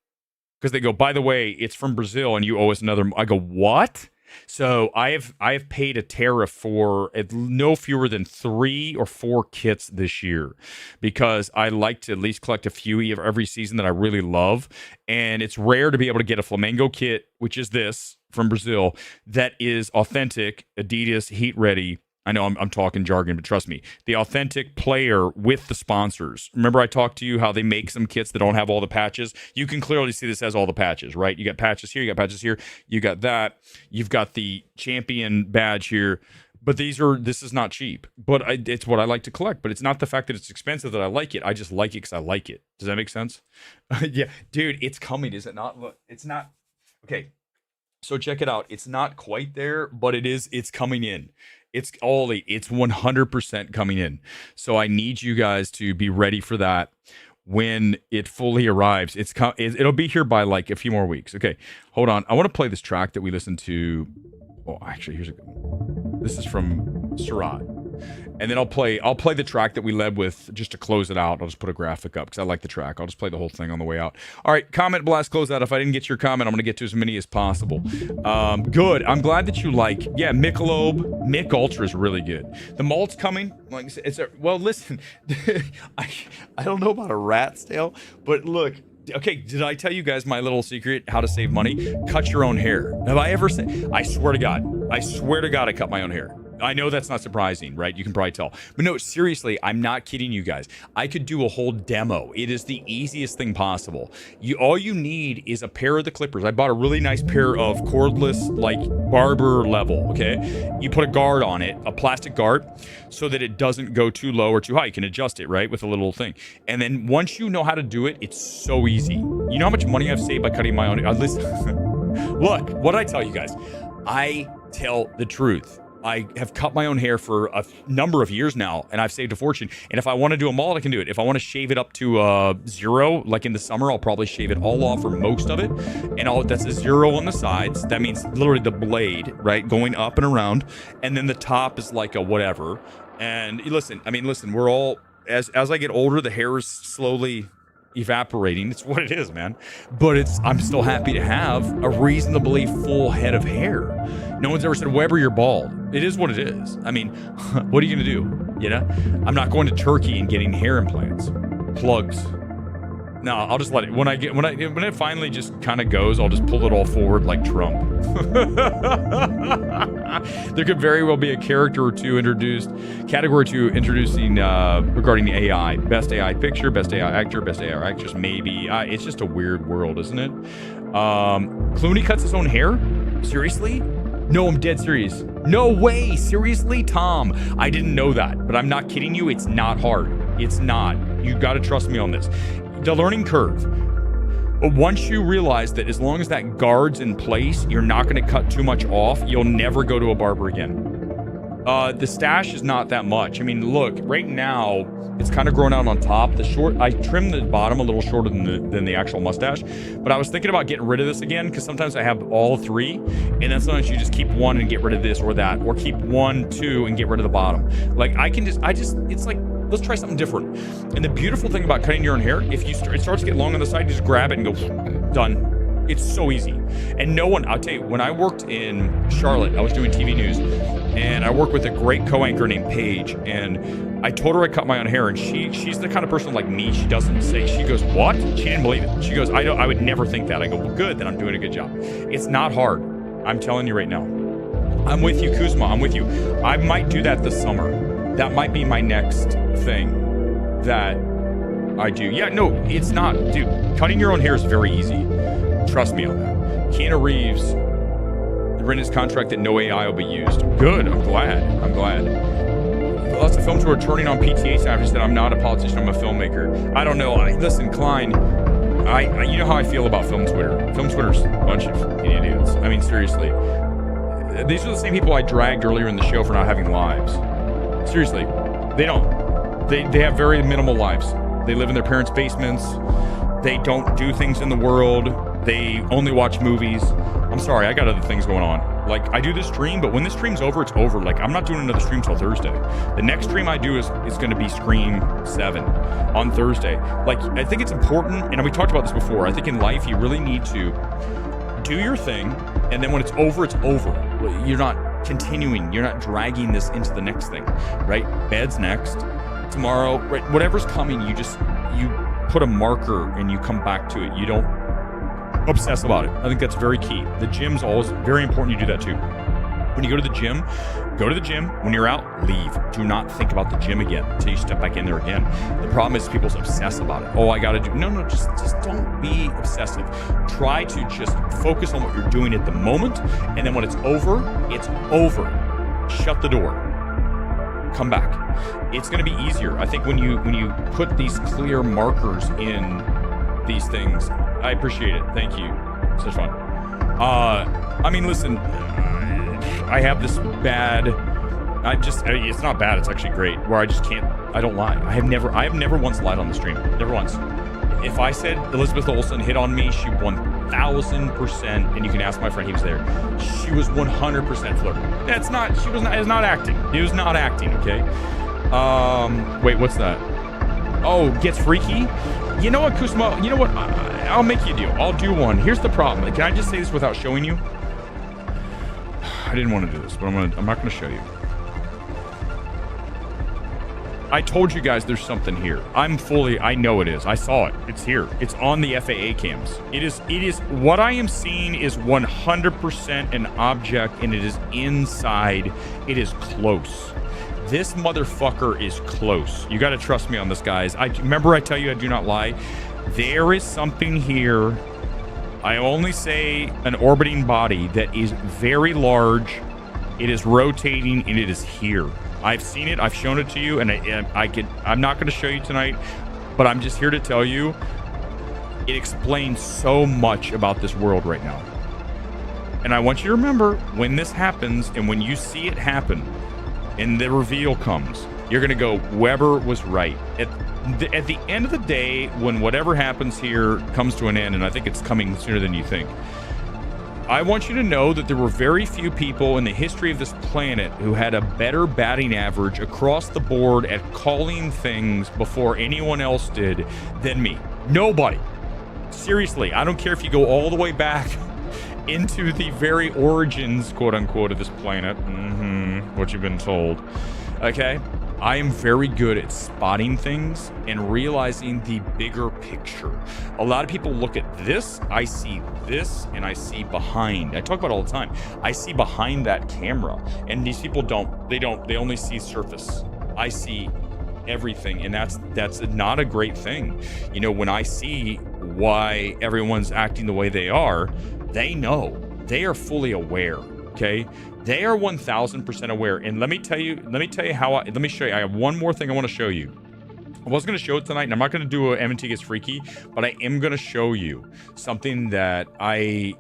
Because they go, by the way, it's from Brazil and you owe us another. I go, what? So I have paid a tariff for no fewer than 3 or 4 kits this year because I like to at least collect a few every season that I really love. And it's rare to be able to get a Flamingo kit, which is this from Brazil, that is authentic, Adidas, heat ready, I know I'm talking jargon, but trust me, the authentic player with the sponsors. Remember I talked to you how they make some kits that don't have all the patches? You can clearly see this has all the patches, right? You got patches here, you got patches here, you got that. You've got the champion badge here. But this is not cheap. But it's what I like to collect. But it's not the fact that it's expensive that I like it. I just like it because I like it. Does that make sense? Yeah, dude, it's coming, is it not? Look, it's not. Okay, so check it out. It's not quite there, but it is. It's coming in. It's 100% coming in. So I need you guys to be ready for that when it fully arrives. It'll be here by like a few more weeks. Okay, hold on. I want to play this track that we listened to. Oh, actually, here's a good one. This is from Surat. And then I'll play the track that we led with just to close it out. I'll just put a graphic up because I like the track. I'll just play the whole thing on the way out. All right, comment, blast, close out. If I didn't get your comment, I'm going to get to as many as possible. Good. I'm glad that you like. Yeah, Michelob. Mick Ultra is really good. The malt's coming. Like, well, listen. I don't know about a rat's tail, but look. Okay, did I tell you guys my little secret how to save money? Cut your own hair. Have I ever said? I swear to God, I cut my own hair. I know that's not surprising, right? You can probably tell. But no, seriously, I'm not kidding you guys. I could do a whole demo. It is the easiest thing possible. All you need is a pair of the clippers. I bought a really nice pair of cordless, like barber level, okay? You put a guard on it, a plastic guard, so that it doesn't go too low or too high. You can adjust it, right, with a little thing. And then once you know how to do it, it's so easy. You know how much money I've saved by cutting my own hair? Listen, look, what did I tell you guys? I tell the truth. I have cut my own hair for a number of years now, and I've saved a fortune. And if I want to do a mullet, I can do it. If I want to shave it up to 0, like in the summer, I'll probably shave it all off or most of it. And that's a 0 on the sides. That means literally the blade, right, going up and around. And then the top is like a whatever. And listen, we're all, as I get older, the hair is slowly evaporating. It's what it is, man. But I'm still happy to have a reasonably full head of hair. No one's ever said, Weber, you're bald. It is what it is. I mean, what are you going to do? You know, I'm not going to Turkey and getting hair implants, plugs. No, I'll just let it. When it finally just kind of goes, I'll just pull it all forward like Trump. There could very well be a category 2 introducing regarding the AI. Best AI picture, best AI actor, best AI actress, maybe. It's just a weird world, isn't it? Clooney cuts his own hair? Seriously? No, I'm dead serious. No way. Seriously, Tom? I didn't know that, but I'm not kidding you. It's not hard. It's not. You got to trust me on this. The learning curve. But once you realize that as long as that guard's in place, you're not going to cut too much off, you'll never go to a barber again. The stash is not that much. I mean, look, right now, it's kind of grown out on top. I trimmed the bottom a little shorter than the actual mustache, but I was thinking about getting rid of this again because sometimes I have all 3, and then sometimes you just keep one and get rid of this or that, or keep 1, 2 and get rid of the bottom. Like it's like, let's try something different. And the beautiful thing about cutting your own hair, if it starts to get long on the side, you just grab it and go, done. It's so easy. And I'll tell you, when I worked in Charlotte, I was doing TV news, and I worked with a great co-anchor named Paige, and I told her I cut my own hair, and she's the kind of person like me. She goes, what? She didn't believe it. She goes, I would never think that. I go, well, good, then I'm doing a good job. It's not hard. I'm telling you right now. I'm with you, Kuzma. I'm with you. I might do that this summer. That might be my next thing that I do. Yeah, no, it's not. Dude, cutting your own hair is very easy. Trust me on that. Keanu Reeves written his contract that no AI will be used. Good. I'm glad. Lots of films who are turning on PTA staff. He said, I'm not a politician. I'm a filmmaker. I don't know. Listen, Klein, you know how I feel about film Twitter. Film Twitter's a bunch of idiots. I mean, seriously. These are the same people I dragged earlier in the show for not having lives. Seriously. They don't. They have very minimal lives. They live in their parents' basements. They don't do things in the world. They only watch movies. I'm sorry, I got other things going on. Like, I do this stream, but when this stream's over, it's over. Like, I'm not doing another stream till Thursday. The next stream I do is going to be Scream 7 on Thursday. Like, I think it's important, and we talked about this before, I think in life you really need to do your thing, and then when it's over, it's over. You're not continuing. You're not dragging this into the next thing, right? Bed's next. Tomorrow, right? Whatever's coming, you put a marker and you come back to it. You don't obsess about it. I think that's very key. The gym's always very important you do that too. When you go to the gym, go to the gym. When you're out, leave. Do not think about the gym again until you step back in there again. The problem is people obsess about it. Oh, I got to do. No, just don't be obsessive. Try to just focus on what you're doing at the moment. And then when it's over, it's over. Shut the door. Come back. It's going to be easier. I think when you put these clear markers in these things, I appreciate it. Thank you. Such fun. I mean, listen, I have this bad, it's not bad, it's actually great, where I just can't, I don't lie. I have never once lied on the stream. Never once. If I said Elizabeth Olsen hit on me, she 1,000%, and you can ask my friend, he was there. She was 100% flirting. It's not acting. It was not acting, okay? Wait, what's that? Oh, gets freaky? You know what, Kusma? You know what? I'll make you a deal. I'll do one. Here's the problem. Can I just say this without showing you? I didn't want to do this, but I'm not going to show you. I told you guys there's something here. I know it is. I saw it. It's here. It's on the FAA cams. It is, what I am seeing is 100% an object, and it is inside. It is close. This motherfucker is close. You got to trust me on this, guys. Remember I tell you I do not lie. There is something here. I only say an orbiting body that is very large. It is rotating, and it is here. I've seen it. I've shown it to you, and I'm not going to show you tonight, but I'm just here to tell you it explains so much about this world right now. And I want you to remember, when this happens and when you see it happen and the reveal comes, you're going to go, Weber was right. At the end of the day, when whatever happens here comes to an end, and I think it's coming sooner than you think, I want you to know that there were very few people in the history of this planet who had a better batting average across the board at calling things before anyone else did than me. Nobody. Seriously, I don't care if you go all the way back into the very origins, quote unquote, of this planet. What you've been told. Okay? I am very good at spotting things and realizing the bigger picture. A lot of people look at this, I see this, and I see behind. I talk about it all the time. I see behind that camera, and these people don't. They only see surface. I see everything, and that's not a great thing. You know, when I see why everyone's acting the way they are, they know. They are fully aware, okay? They are 1,000% aware. And let me show you I have one more thing I want to show you. I was going to show it tonight, and I'm not going to do a MMT Gets Freaky, but I am going to show you something that I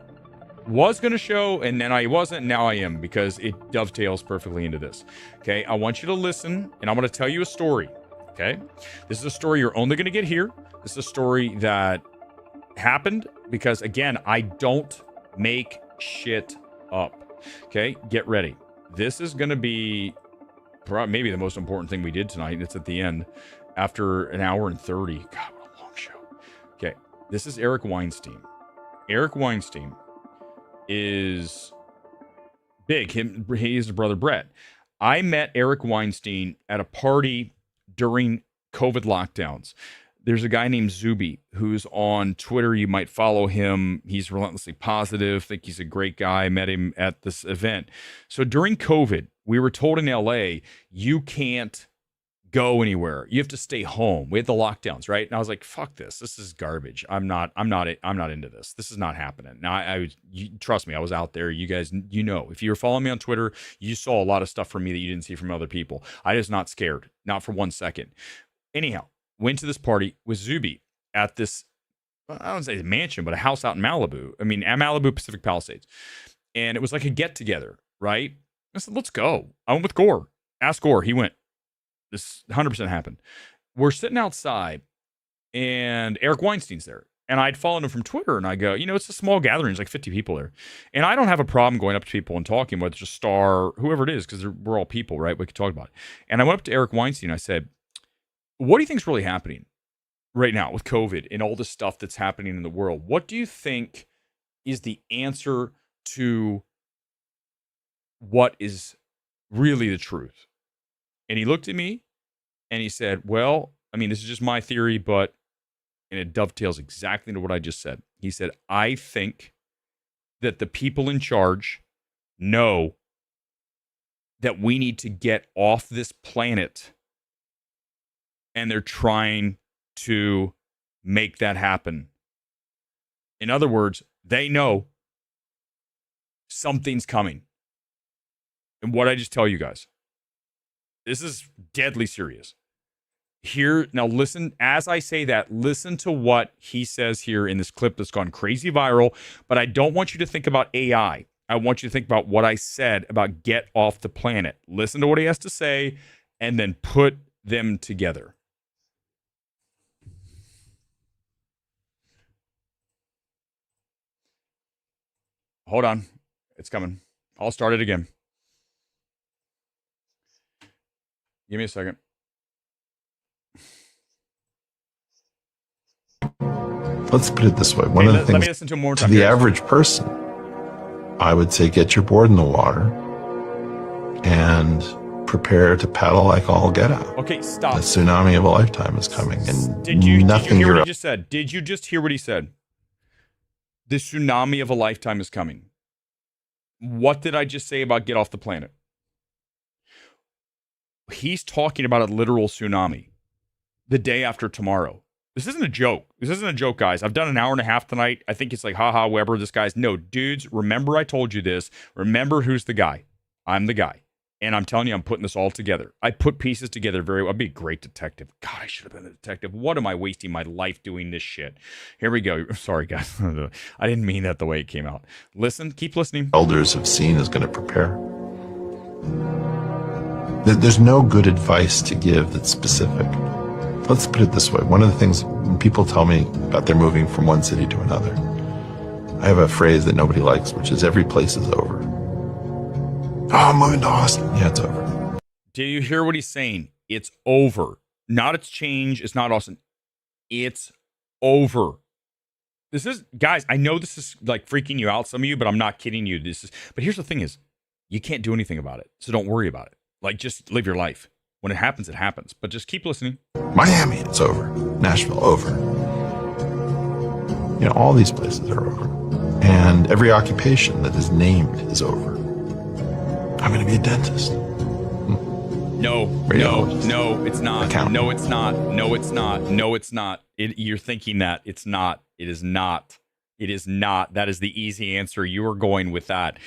was going to show, and then I wasn't, now I am, because it dovetails perfectly into this. Okay, I want you to listen, and I'm going to tell you a story. Okay, this is a story you're only going to get here. This is a story that happened because, again, I don't make shit up. Okay, get ready. This is going to be maybe the most important thing we did tonight. It's at the end after an hour and 30. God, what a long show. Okay, this is Erick Weinstein. Erick Weinstein is big. He is his brother Brett. I met Erick Weinstein at a party during COVID lockdowns. There's a guy named Zuby who's on Twitter. You might follow him. He's relentlessly positive. Think he's a great guy. I met him at this event. So during COVID, we were told in LA, you can't go anywhere. You have to stay home. We had the lockdowns, right? And I was like, fuck this. This is garbage. I'm not into this. This is not happening. Now, trust me, I was out there. You guys, you know, if you were following me on Twitter, you saw a lot of stuff from me that you didn't see from other people. I was not scared. Not for 1 second. Anyhow. Went to this party with Zuby at this, I don't say a mansion, but a house out in Malibu. I mean, at Malibu Pacific Palisades. And it was like a get together, right? I said, let's go. I went with Gore. Ask Gore. He went. This 100% happened. We're sitting outside and Erick Weinstein's there. And I'd followed him from Twitter and I go, you know, it's a small gathering. There's like 50 people there. And I don't have a problem going up to people and talking, whether it's a star, whoever it is, because we're all people, right? We could talk about it. And I went up to Erick Weinstein. I said, what do you think is really happening right now with COVID and all the stuff that's happening in the world? What do you think is the answer to what is really the truth? And he looked at me and he said, well, I mean, this is just my theory, and it dovetails exactly into what I just said. He said, I think that the people in charge know that we need to get off this planet, and they're trying to make that happen. In other words, they know something's coming. And what I just tell you guys, this is deadly serious. Here, now listen, as I say that, listen to what he says here in this clip that's gone crazy viral, but I don't want you to think about AI. I want you to think about what I said about get off the planet. Listen to what he has to say, and then put them together. Hold on. It's coming. I'll start it again. Give me a second. Let's put it this way. One of the things, let me listen to him one more time. To the average person, I would say get your board in the water and prepare to paddle like all get out. Okay, stop. The tsunami of a lifetime is coming, and Did you hear what you're he just said? Did you just hear what he said? The tsunami of a lifetime is coming. What did I just say about get off the planet? He's talking about a literal tsunami the day after tomorrow. This isn't a joke. This isn't a joke, guys. I've done an hour and a half tonight. I think it's like, haha, Weber, this guy's... No, dudes, remember I told you this. Remember who's the guy. I'm the guy. And I'm telling you, I'm putting this all together. I put pieces together very well. I'd be a great detective. God, I should have been a detective. What am I wasting my life doing this shit? Here we go. Sorry, guys. I didn't mean that the way it came out. Listen, keep listening. Elders have seen is going to prepare. There's no good advice to give that's specific. Let's put it this way. One of the things when people tell me about their moving from one city to another, I have a phrase that nobody likes, which is every place is over. Oh, I'm moving to Austin. Yeah, it's over. Do you hear what he's saying? It's over. Not it's change. It's not Austin. It's over. This is, guys, I know this is like freaking you out, some of you, but I'm not kidding you. But here's the thing is, you can't do anything about it. So don't worry about it. Like, just live your life. When it happens, it happens. But just keep listening. Miami, it's over. Nashville, over. You know, all these places are over. And every occupation that is named is over. I'm going to be a dentist. No, it's not. No, it's not. No, it's not. No, it's not. You're thinking that. It's not. It is not. It is not. That is the easy answer. You are going with that.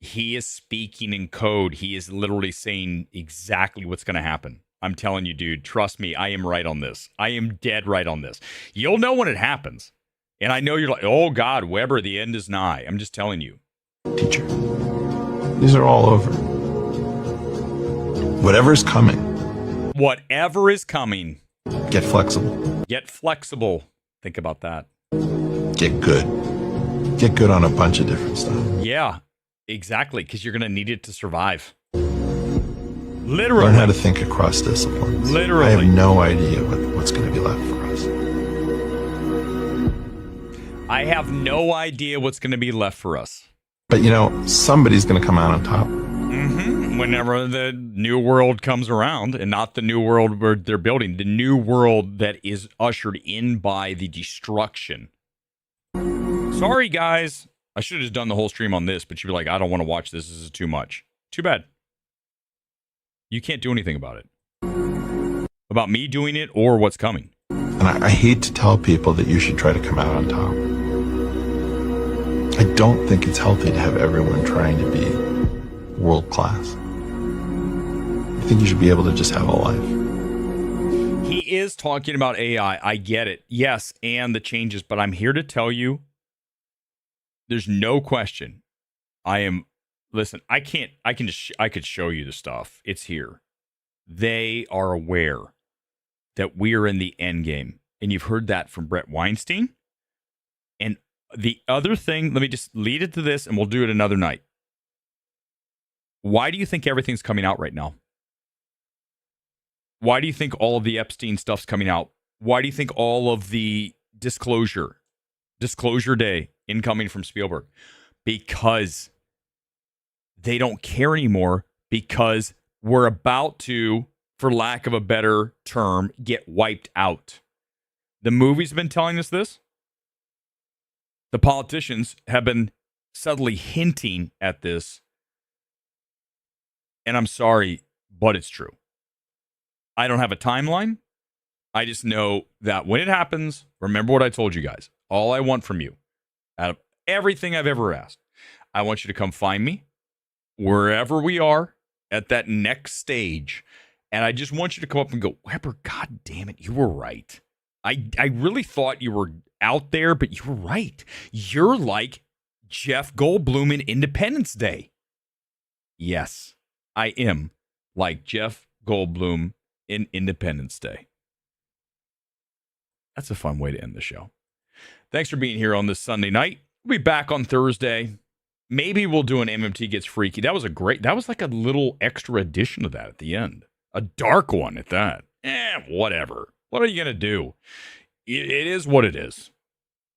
He is speaking in code. He is literally saying exactly what's going to happen. I'm telling you, dude, trust me, I am right on this. I am dead right on this. You'll know when it happens. And I know you're like, oh, God, Weber, the end is nigh. I'm just telling you. Teacher, these are all over. Whatever's coming. Whatever is coming. Get flexible. Get flexible. Think about that. Get good. Get good on a bunch of different stuff. Yeah. Exactly, because you're going to need it to survive. Literally. Learn how to think across disciplines. Literally. I have no idea what's going to be left for us. I have no idea what's going to be left for us. But, you know, somebody's going to come out on top. Mm-hmm. Whenever the new world comes around, and not the new world where they're building, the new world that is ushered in by the destruction. Sorry, guys. I should have just done the whole stream on this, but you'd be like, I don't want to watch this. This is too much. Too bad. You can't do anything about it. About me doing it or what's coming. And I hate to tell people that you should try to come out on top. I don't think it's healthy to have everyone trying to be world class. I think you should be able to just have a life. He is talking about AI. I get it. Yes, and the changes, but I'm here to tell you, there's no question. Listen, I could show you the stuff. It's here. They are aware that we are in the end game. And you've heard that from Brett Weinstein. And the other thing, let me just lead it to this and we'll do it another night. Why do you think everything's coming out right now? Why do you think all of the Epstein stuff's coming out? Why do you think all of the disclosure day incoming from Spielberg? Because they don't care anymore, because we're about to, for lack of a better term, get wiped out. The movies have been telling us this. The politicians have been subtly hinting at this. And I'm sorry, but it's true. I don't have a timeline. I just know that when it happens, remember what I told you guys. All I want from you, out of everything I've ever asked, I want you to come find me wherever we are at that next stage. And I just want you to come up and go, Weber, God damn it, you were right. I really thought you were out there, but you were right. You're like Jeff Goldblum in Independence Day. Yes, I am like Jeff Goldblum in Independence Day. That's a fun way to end the show. Thanks for being here on this Sunday night. We'll be back on Thursday. Maybe we'll do an MMT Gets Freaky. That was like a little extra edition of that at the end. A dark one at that. Whatever. What are you going to do? It is what it is.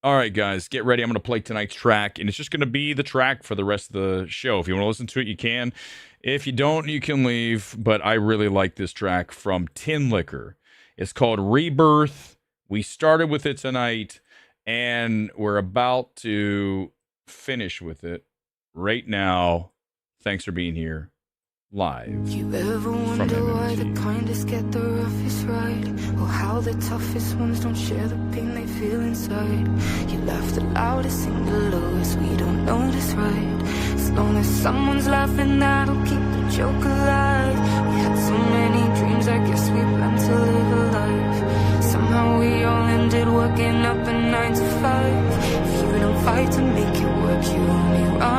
All right, guys, get ready. I'm going to play tonight's track, and it's just going to be the track for the rest of the show. If you want to listen to it, you can. If you don't, you can leave. But I really like this track from Tin Liquor. It's called Rebirth. We started with it tonight, and we're about to finish with it right now. Thanks for being here. Live. You ever wonder why the kindest get the roughest ride, or how the toughest ones don't share the pain they feel inside? You laugh the loudest, sing the lowest, we don't notice, right? As long as someone's laughing, that'll keep the joke alive. We had so many dreams, I guess we planned to live a life. Somehow we all ended working up a 9 to 5. If you don't fight to make it work, you only run